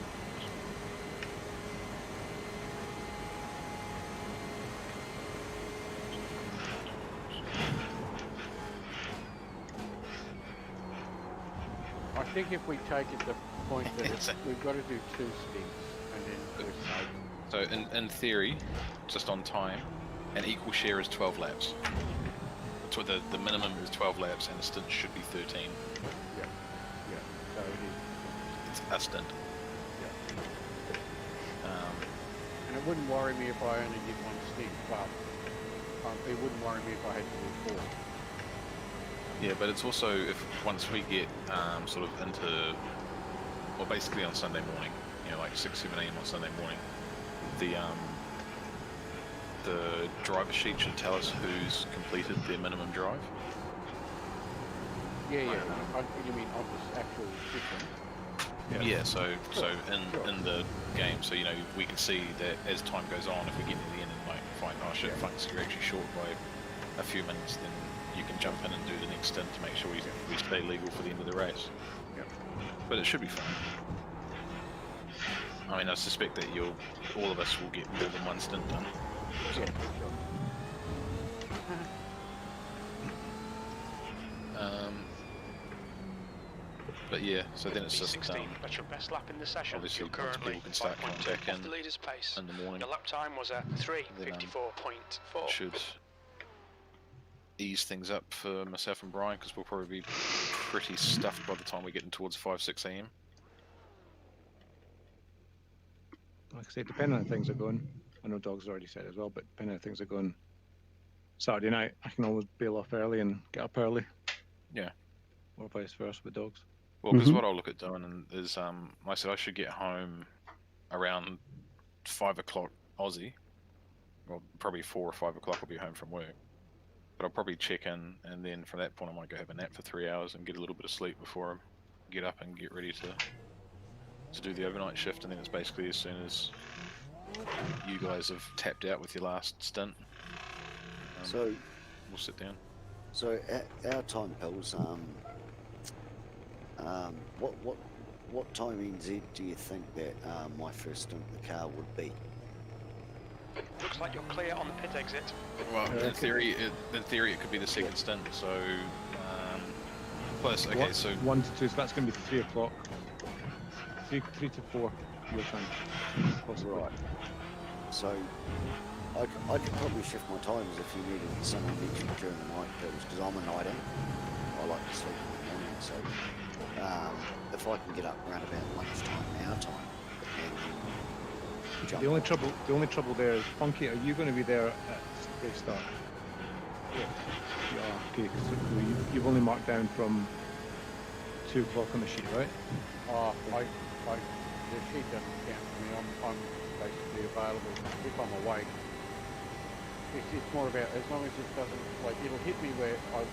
C: I think if we take it to the point that we've got to do 2 stints and then we're safe.
B: So in theory, just on time, an equal share is 12 laps. So the minimum is 12 laps and a stint should be 13.
C: Yeah. So it is.
B: It's a stint.
C: And it wouldn't worry me if I only did 1 stint, but it wouldn't worry me if I had to do 4.
B: Yeah, but it's also once we get sort of into, well, basically on Sunday morning, you know, like 6, 7 a.m. on Sunday morning, the driver sheet should tell us who's completed their minimum drive.
C: Yeah. You mean on this actual system?
B: Yeah. So in the game, so you know we can see that as time goes on, if we get to the end and like find, oh shit, funks, you're actually short by a few minutes, then you can jump in and do the next stint to make sure we stay legal for the end of the race.
C: Yep.
B: But it should be fine. I mean, I suspect that all of us will get more than 1 stint done. So.
C: Yeah,
B: But yeah, so then it's just
E: 16. That's your best lap in the session.
B: obviously
E: You're
B: once
E: currently
B: people can start coming
E: 5.2
B: back
E: off the leader's pace.
B: in the morning,
E: Your lap time was at 3:54.4.
B: should ease things up for myself and Brian, because we'll probably be pretty stuffed by the time we get in towards 5, 6 a.m.
D: Like I say, depending on how things are going, I know Dog's already said as well, but depending on how things are going Saturday night, I can always bail off early and get up early.
B: Yeah.
D: Or vice versa with Dogs.
B: Well, because what I'll look at doing is, like I said, I should get home around 5 o'clock Aussie. Well, probably 4 or 5 o'clock I'll be home from work. But I'll probably check in, and then from that point I might go have a nap for 3 hours and get a little bit of sleep before I get up and get ready to do the overnight shift. And then it's basically as soon as you guys have tapped out with your last stint,
H: So
B: we'll sit down.
H: So our time, pals. What time in Z do you think that my first stint in the car would be?
E: Looks like you're clear on the pit exit.
B: Well, in theory, it could be the second stint. So, plus, okay, so
D: 1 to 2, so that's going to be 3 o'clock. 3 to 4 your time, possibly.
H: Right. So I could probably shift my times if you needed someone mentioned during the night, because I'm a night owl. I like to sleep in the morning, so if I can get up around about lunchtime, our time, and jump.
D: The only trouble there is, Funky, are you going to be there at race start?
C: Yeah.
D: Okay, so you've only marked down from 2 o'clock on the sheet, right?
C: The sheet doesn't count. I mean, I'm basically available if I'm awake. It's more about, as long as it doesn't, like, it'll hit me where I'm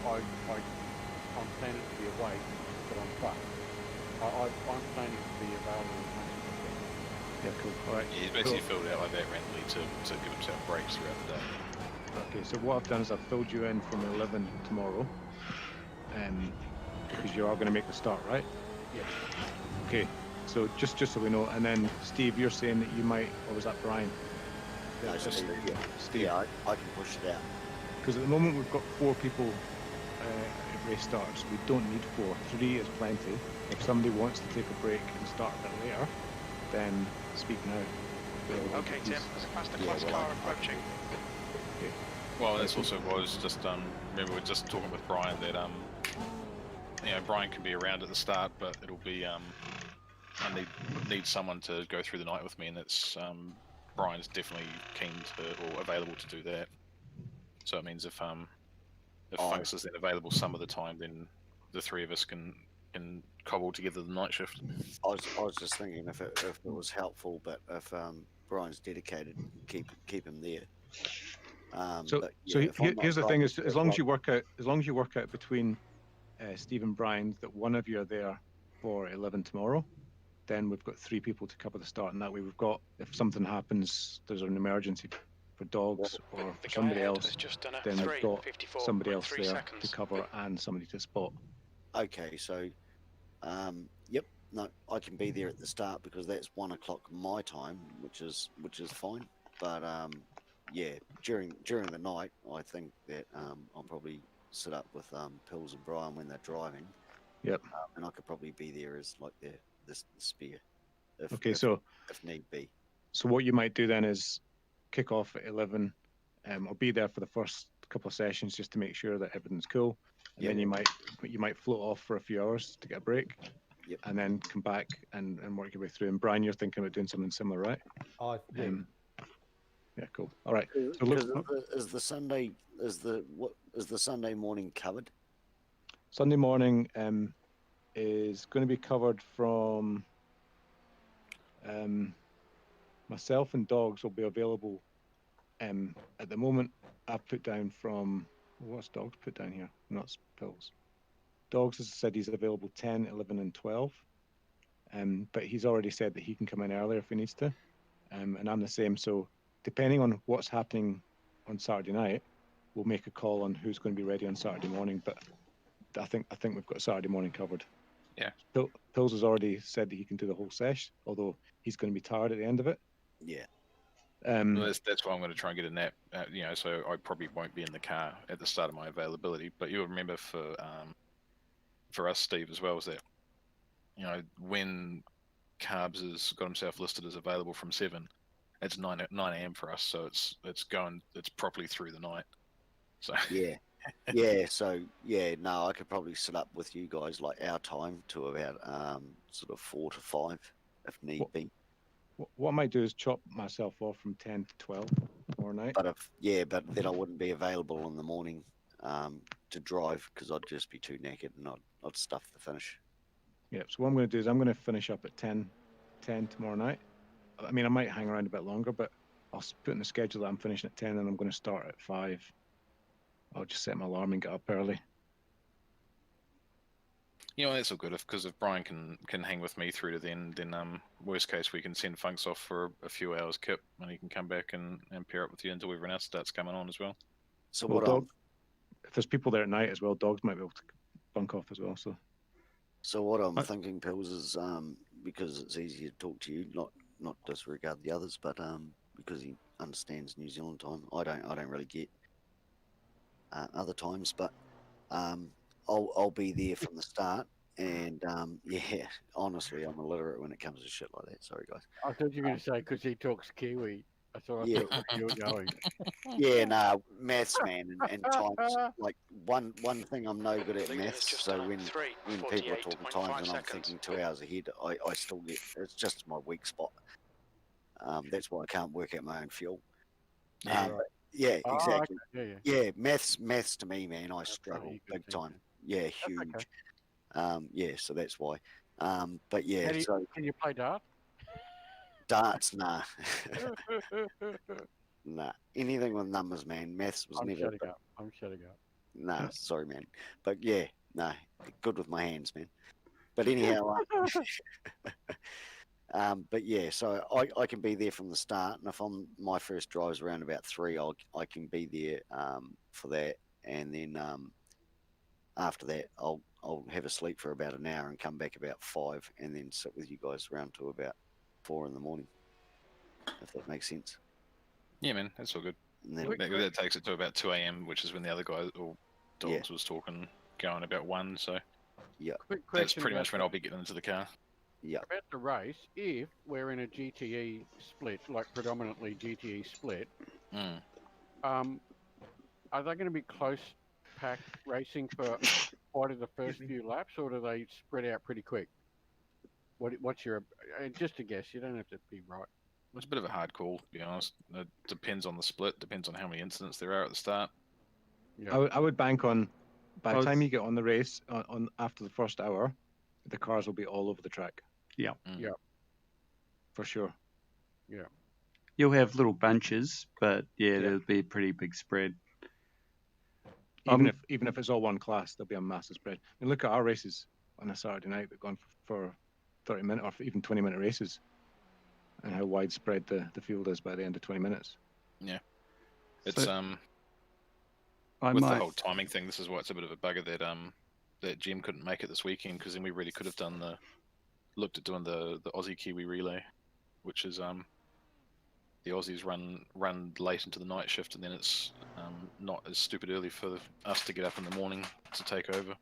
C: planning to be awake, but I'm fucked. I'm planning to be available as much as I can.
D: Yeah, cool. Alright.
B: yeah, he's basically filled out like that randomly to give himself breaks throughout the day.
D: Okay, so what I've done is I've filled you in from 11 tomorrow, because you are going to make the start, right?
C: Yes.
D: Okay, so just so we know, and then Steve, you're saying that you might, or was that Brian?
H: No,
B: Just
H: Steve, yeah.
D: Steve.
H: Yeah, I can push it out.
D: Because at the moment we've got 4 people at race starts. We don't need 4. 3 is plenty. If somebody wants to take a break and start a bit later, then speak now.
E: Okay, Tim, there's a faster
H: Yeah,
E: class
H: well,
E: car approaching.
B: Well, this also was just remember we're just talking with Brian that you know, Brian can be around at the start, but it'll be I need someone to go through the night with me, and that's Brian's definitely keen to or available to do that. So it means if if Funks is then available some of the time, then the three of us can cobble together the night shift.
H: I was just thinking if it was helpful, but if Brian's dedicated, keep him there. But yeah,
D: Here's the thing: is as long as you work out between Steve and Brian that one of you are there for 11 tomorrow, then we've got 3 people to cover the start, and that way we've got, if something happens, there's an emergency for dogs or for somebody else, then we've got somebody else there to cover and somebody to spot.
H: Okay, so yep, no, I can be there at the start because that's 1 o'clock my time, which is fine. But yeah, during the night, I think that I'll probably sit up with Pills and Brian when they're driving.
D: Yep.
H: And I could probably be there as like the spear. If need be.
D: So what you might do then is kick off at 11. I'll be there for the first couple of sessions just to make sure that everything's cool, and then you might float off for a few hours to get a break.
H: Yep.
D: And then come back and work your way through. And Brian, you're thinking about doing something similar, right? Yeah, cool. All right. So
H: is the Sunday morning covered?
D: Sunday morning is going to be covered from myself, and dogs will be available. At the moment, I've put down from what's dogs put down here? Not Pills. Dogs, as I said, he's available 10, 11, and 12. But he's already said that he can come in earlier if he needs to. And I'm the same. So depending on what's happening on Saturday night, we'll make a call on who's going to be ready on Saturday morning. But I think we've got Saturday morning covered.
B: Yeah.
D: Pills has already said that he can do the whole sesh, although he's going to be tired at the end of it.
H: Yeah.
B: Well, that's why I'm going to try and get a nap. So I probably won't be in the car at the start of my availability. But you'll remember for us, Steve, as well, is that when Carbs has got himself listed as available from 7, it's 9 a.m. for us. So it's properly through the night. So
H: yeah. So no, I could probably sit up with you guys like our time to about sort of 4 to 5 if need be.
D: What I might do is chop myself off from 10 to 12 tomorrow night.
H: But then I wouldn't be available in the morning to drive because I'd just be too naked and I'd stuff the finish.
D: Yeah. So what I'm going to do is I'm going to finish up at 10 tomorrow night. I mean, I might hang around a bit longer, but I'll put in the schedule that I'm finishing at 10 and I'm going to start at 5. I'll just set my alarm and get up early.
B: That's all good because if Brian can hang with me through to then worst case we can send Funks off for a few hours kip and he can come back and pair up with you until everyone else starts coming on as well.
H: So
D: if there's people there at night as well, dogs might be able to bunk off as well. So
H: what I'm thinking, Pills, is because it's easier to talk to you, not disregard the others, but because he understands New Zealand time. I don't really get other times, but I'll be there from the start, and honestly, I'm illiterate when it comes to shit like that. Sorry, guys.
C: I thought you were going to say because he talks Kiwi. I thought I thought you were going.
H: Yeah, no, maths, man, and times. Like one thing I'm no good at maths. So when people are talking times and I'm thinking 2 hours ahead, I still get. It's just my weak spot. That's why I can't work out my own fuel. Yeah, exactly.
C: Okay.
H: Yeah, maths to me, man, I struggle big time. Yeah, huge.
C: Okay.
H: So that's why. But yeah,
C: can you play dart?
H: Darts, nah. Nah. Anything with numbers, man. Maths was never.
C: I'm shutting up.
H: Nah, sorry, man. But yeah, nah. Good with my hands, man. But anyhow, but yeah, so I can be there from the start, and if my first drive's around about 3, I can be there for that, and then after that I'll have a sleep for about an hour and come back about 5, and then sit with you guys around to about 4 in the morning, if that makes sense.
B: Yeah, man, that's all good.
H: And then
B: that takes it to about 2 a.m., which is when the other guy or dogs was talking, going about 1. So
H: yeah,
B: that's pretty much when I'll be getting into the car.
H: Yeah.
C: About the race, if we're in a GTE split, like predominantly GTE split, are they going to be close pack racing for quite of the first few laps, or do they spread out pretty quick? What's your just a guess? You don't have to be right.
B: It's a bit of a hard call, to be honest. It depends on the split. Depends on how many incidents there are at the start.
C: Yeah.
D: I would bank on, by the
A: I
D: time
A: was-
D: you get on the race, on after the first hour, the cars will be all over the track.
A: Yeah.
C: Yeah.
D: For sure.
A: You'll have little bunches, but yeah,
D: Yeah.
A: there'll be a pretty big spread.
D: Even if it's all one class, there'll be a massive spread. I mean, look at our races on a Saturday night. They've gone for 30-minute or even 20-minute races, and how widespread the field is by the end of 20 minutes.
B: It's
A: So I
B: with
A: might.
B: the whole timing thing. This is why it's a bit of a bugger that Jim couldn't make it this weekend, because then we really could have looked at doing the Aussie Kiwi relay, which is the Aussies run late into the night shift, and then it's not as stupid early for us to get up in the morning to take over.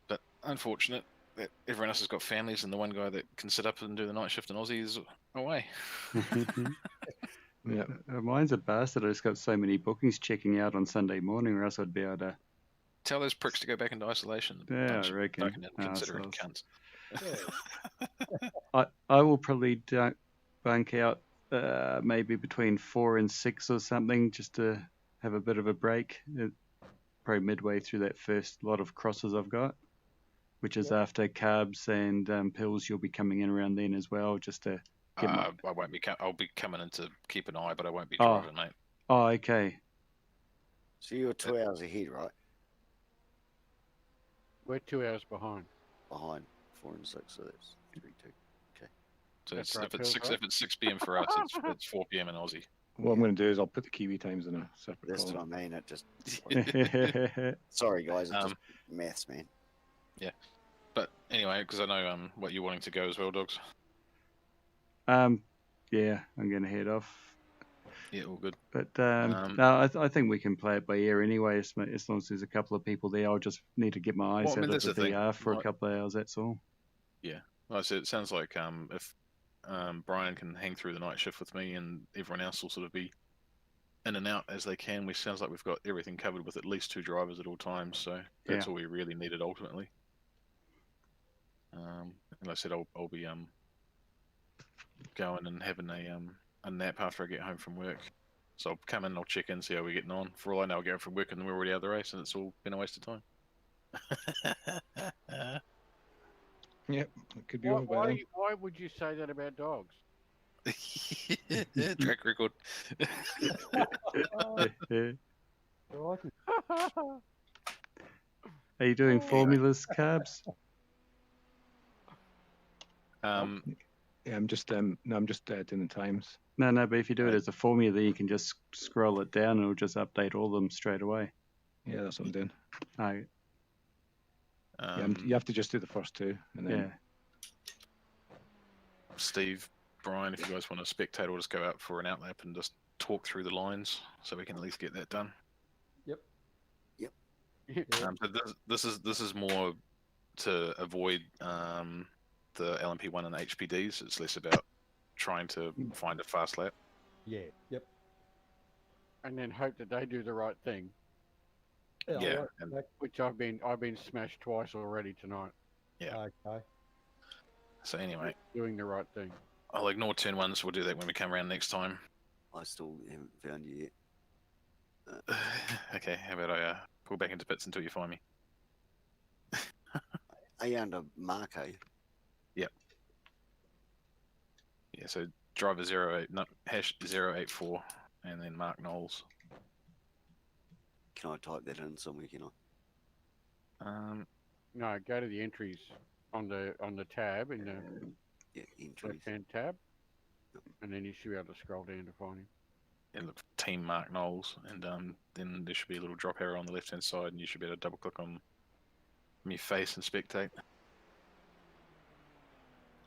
B: But unfortunate that everyone else has got families, and the one guy that can sit up and do the night shift in Aussie is away.
D: Yeah.
A: Mine's a bastard. I just got so many bookings checking out on Sunday morning, or else I'd be able to.
B: Tell those pricks to go back into isolation.
A: Yeah,
B: Bunch
A: I
B: of
A: reckon.
B: fucking inconsiderate
A: Arseholes.
B: cunts.
A: I will probably bunk out maybe between 4 and 6 or something, just to have a bit of a break. Probably midway through that first lot of crosses I've got, which is after carbs and pills. You'll be coming in around then as well, just to get my.
B: I won't be. I'll be coming in to keep an eye, but I won't be
A: Oh.
B: driving, mate.
A: Oh, okay.
H: So you're 2 hours ahead, right?
C: We're 2 hours behind.
H: Behind 4 and 6, so that's 3, 2.
B: So
C: That's
B: it's,
C: right,
B: if it's
C: Phil,
B: six,
C: right?
B: if it's 6 p.m. for us, it's 4 p.m. in Aussie.
D: What I'm going to do is I'll put the Kiwi times in a separate
H: That's what
D: column.
H: I mean. It just sorry guys, it just maths, man.
B: But anyway, because I know what you're wanting to go as well, dogs.
A: Yeah, I'm gonna head off.
B: Yeah, all good.
A: But no, I think we can play it by ear anyway. As long as there's a couple of people there, I'll just need to get my eyes
B: Well, I mean,
A: out
B: that's
A: of
B: the
A: the
B: thing.
A: VR for a
B: Like-
A: couple of hours. That's all.
B: Like I said, it sounds like if Brian can hang through the night shift with me, and everyone else will sort of be in and out as they can. Sounds like we've got everything covered with at least 2 drivers at all times. So that's
A: Yeah.
B: all we really needed ultimately. And like I said, I'll be going and having a nap after I get home from work. So I'll come in and I'll check in, see how we're getting on. For all I know, I'll get home from work and then we're already out of the race, and it's all been a waste of time.
D: Yep, it could be over by then.
C: Why would you say that about dogs?
B: Track record.
A: Are you doing formulas, carbs?
D: Yeah, I'm just doing the times.
A: No, but if you do it as a formula, then you can just scroll it down and it'll just update all of them straight away.
D: Yeah, that's what I'm doing.
A: Oh,
D: Yeah, you have to just do the first 2, and then
A: yeah.
B: Steve, Brian, if you guys want to spectate, or just go out for an outlap and just talk through the lines, so we can at least get that done. But this is more to avoid the LMP1 and HPDs. It's less about trying to find a fast lap.
G: Yeah. Yep.
C: And then hope that they do the right thing,
B: Yeah,
G: right,
B: and-
G: okay.
C: which I've been smashed twice already tonight.
B: Yeah.
G: Okay.
B: So anyway,
C: Doing the right thing.
B: I'll ignore turn 1, so we'll do that when we come around next time.
H: I still haven't found you yet.
B: Okay, how about I pull back into pits until you find me?
H: Are you under Marco?
B: Yeah, so driver #084, and then Mark Knowles.
H: Can I type that in somewhere, can I?
C: No, go to the entries on the tab in the
H: Yeah, entries.
C: left-hand tab, and then you should be able to scroll down to find him.
B: And look, Team Mark Knowles, and then there should be a little drop arrow on the left hand side, and you should be able to double click on your face and spectate.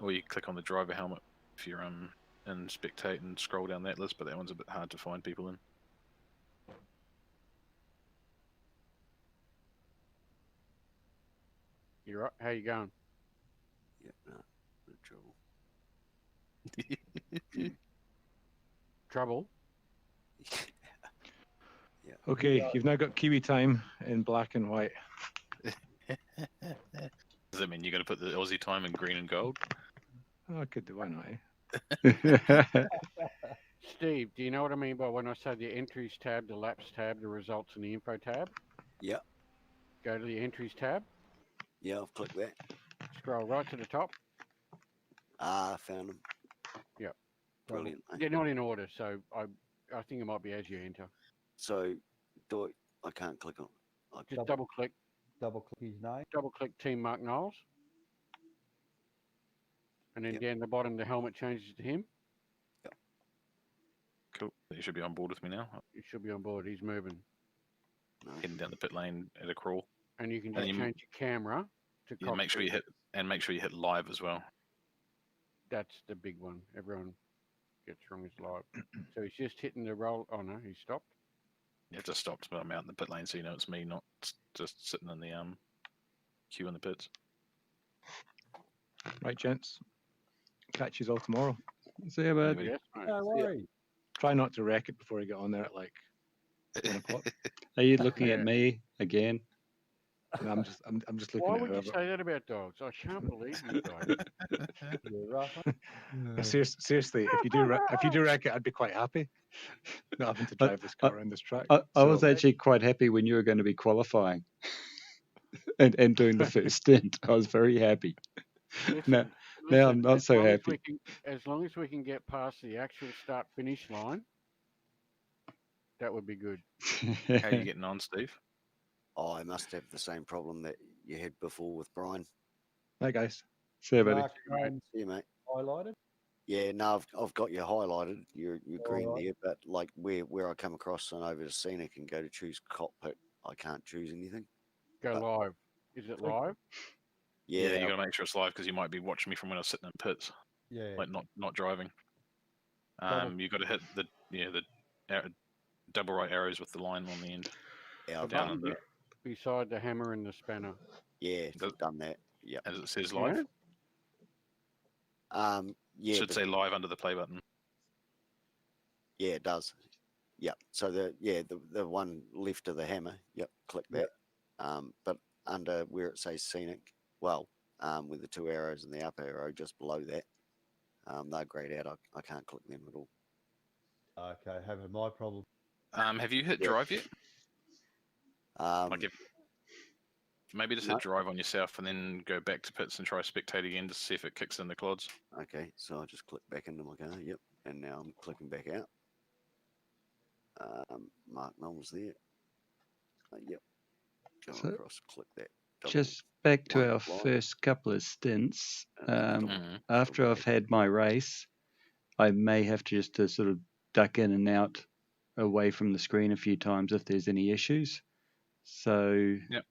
B: Or you click on the driver helmet if you're in spectate and scroll down that list, but that one's a bit hard to find people in.
C: You right? How you going?
H: Yeah, no, no trouble.
C: Trouble?
H: Yeah.
D: Okay, you've now got Kiwi time in black and white.
B: Does that mean you're going to put the Aussie time in green and gold?
D: Oh, I could do, why not? Eh?
C: Steve, do you know what I mean by when I say the entries tab, the laps tab, the results, and the info tab?
H: Yep.
C: Go to the entries tab,
H: Yeah, I've clicked that.
C: scroll right to the top.
H: Ah, found them.
C: Yep.
H: Brilliant. mate.
C: They're not in order, so I think it might be as you enter.
H: So, I can't click on.
C: Just double click
G: His name.
C: double click Team Mark Knowles. And then
H: Yep.
C: down the bottom, the helmet changes to him.
B: Cool. You should be on board with me now.
C: He should be on board. He's moving.
H: No.
B: Heading down the pit lane at a crawl.
C: And you can
B: And
C: just
B: you-
C: change your camera to
B: Yeah, make sure you hit live as well.
C: That's the big one. Everyone gets wrong is live. So he's just hitting the roll. Oh no, he stopped.
B: Yeah, it just stopped, but I'm out in the pit lane, so you know it's me, not just sitting in the queue in the pits.
D: Right, gents. Catch you all tomorrow.
A: See you, bud.
C: Yes, mate.
G: No worries.
D: Try not to wreck it before you get on there at like 1 o'clock.
A: Are you looking
C: Yeah.
A: at me again?
D: And I'm just looking
C: Why
D: at
C: would you
D: whoever.
C: say that about dogs? I can't believe you guys.
G: You're right.
D: Yeah, seriously, if you do wreck it, I'd be quite happy not having to drive this car around this track.
A: I was
D: So-
A: actually quite happy when you were going to be qualifying and doing the first stint. I was very happy. Now I'm not so happy.
C: As long as we can get past the actual start-finish line, that would be good.
B: How are you getting on, Steve?
H: Oh, I must have the same problem that you had before with Brian.
D: Hi guys.
A: See you, buddy.
G: Mark,
H: See you, mate.
G: highlighted.
H: Yeah, no, I've got you highlighted. You're green
G: Alright.
H: there, but like where I come across and over to Scenic and go to choose cockpit, I can't choose anything.
C: Go live. Is it live?
B: Yeah,
H: Yeah,
B: you got to make sure it's live because you might be watching me from when I was sitting in pits,
G: Yeah.
B: like not driving.
G: Double-
B: You got to hit the double right arrows with the line on the end.
H: yeah, I've
B: down
H: done,
B: under.
C: Beside the hammer and the spanner.
H: yeah,
B: Does-
H: done that. Yeah.
B: As it says live,
H: Yeah,
B: should
H: but-
B: say live under the play button.
H: yeah, it does. Yep. So the one left of the hammer. Yep. Click that. But under where it says Scenic, well, with the two arrows and the up arrow just below that, they're grayed out. I can't click them at all.
G: Okay, having my problem.
B: Have you hit
H: Yeah.
B: drive yet?
H: Um,
B: Maybe just
H: no.
B: hit drive on yourself and then go back to pits and try spectate again to see if it kicks in the clods.
H: Okay, so I just click back into my car. Yep. And now I'm clicking back out. Mark Knowles there. Yep. Going
A: So-
H: across, click that. double
A: Just back to
H: line,
A: our
H: line,
A: first couple of stints.
H: and
B: Mhm.
A: After I've had my race, I may have to just to sort of duck in and out away from the screen a few times if there's any issues. So
B: Yep.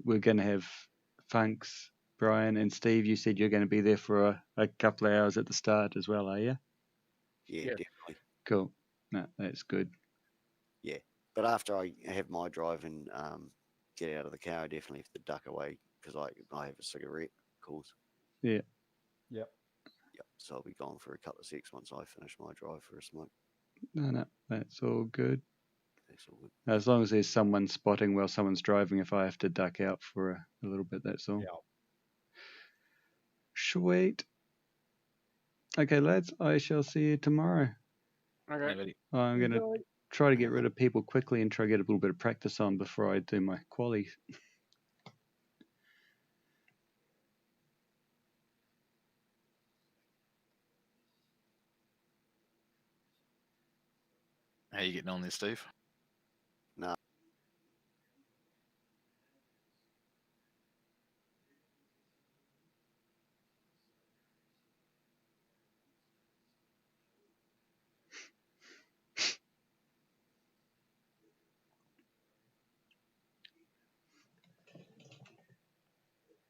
A: we're going to have Funks, Brian, and Steve. You said you're going to be there for a couple of hours at the start as well, are you?
H: Yeah,
C: Yeah.
H: definitely.
A: Cool. No, that's good.
H: But after I have my drive and get out of the car, I definitely have to duck away because I have a cigarette, of course.
G: Yep.
H: Yep. So I'll be gone for a couple of seconds once I finish my drive for a smoke.
A: No, that's all good.
H: That's all good.
A: As long as there's someone spotting while someone's driving, if I have to duck out for a little bit, that's all.
G: Yeah.
A: Sweet. Okay, lads, I shall see you tomorrow.
C: Okay.
B: Maybe-
A: I'm going to
G: Enjoy.
A: try to get rid of people quickly and try to get a little bit of practice on before I do my quali.
B: How you getting on there, Steve?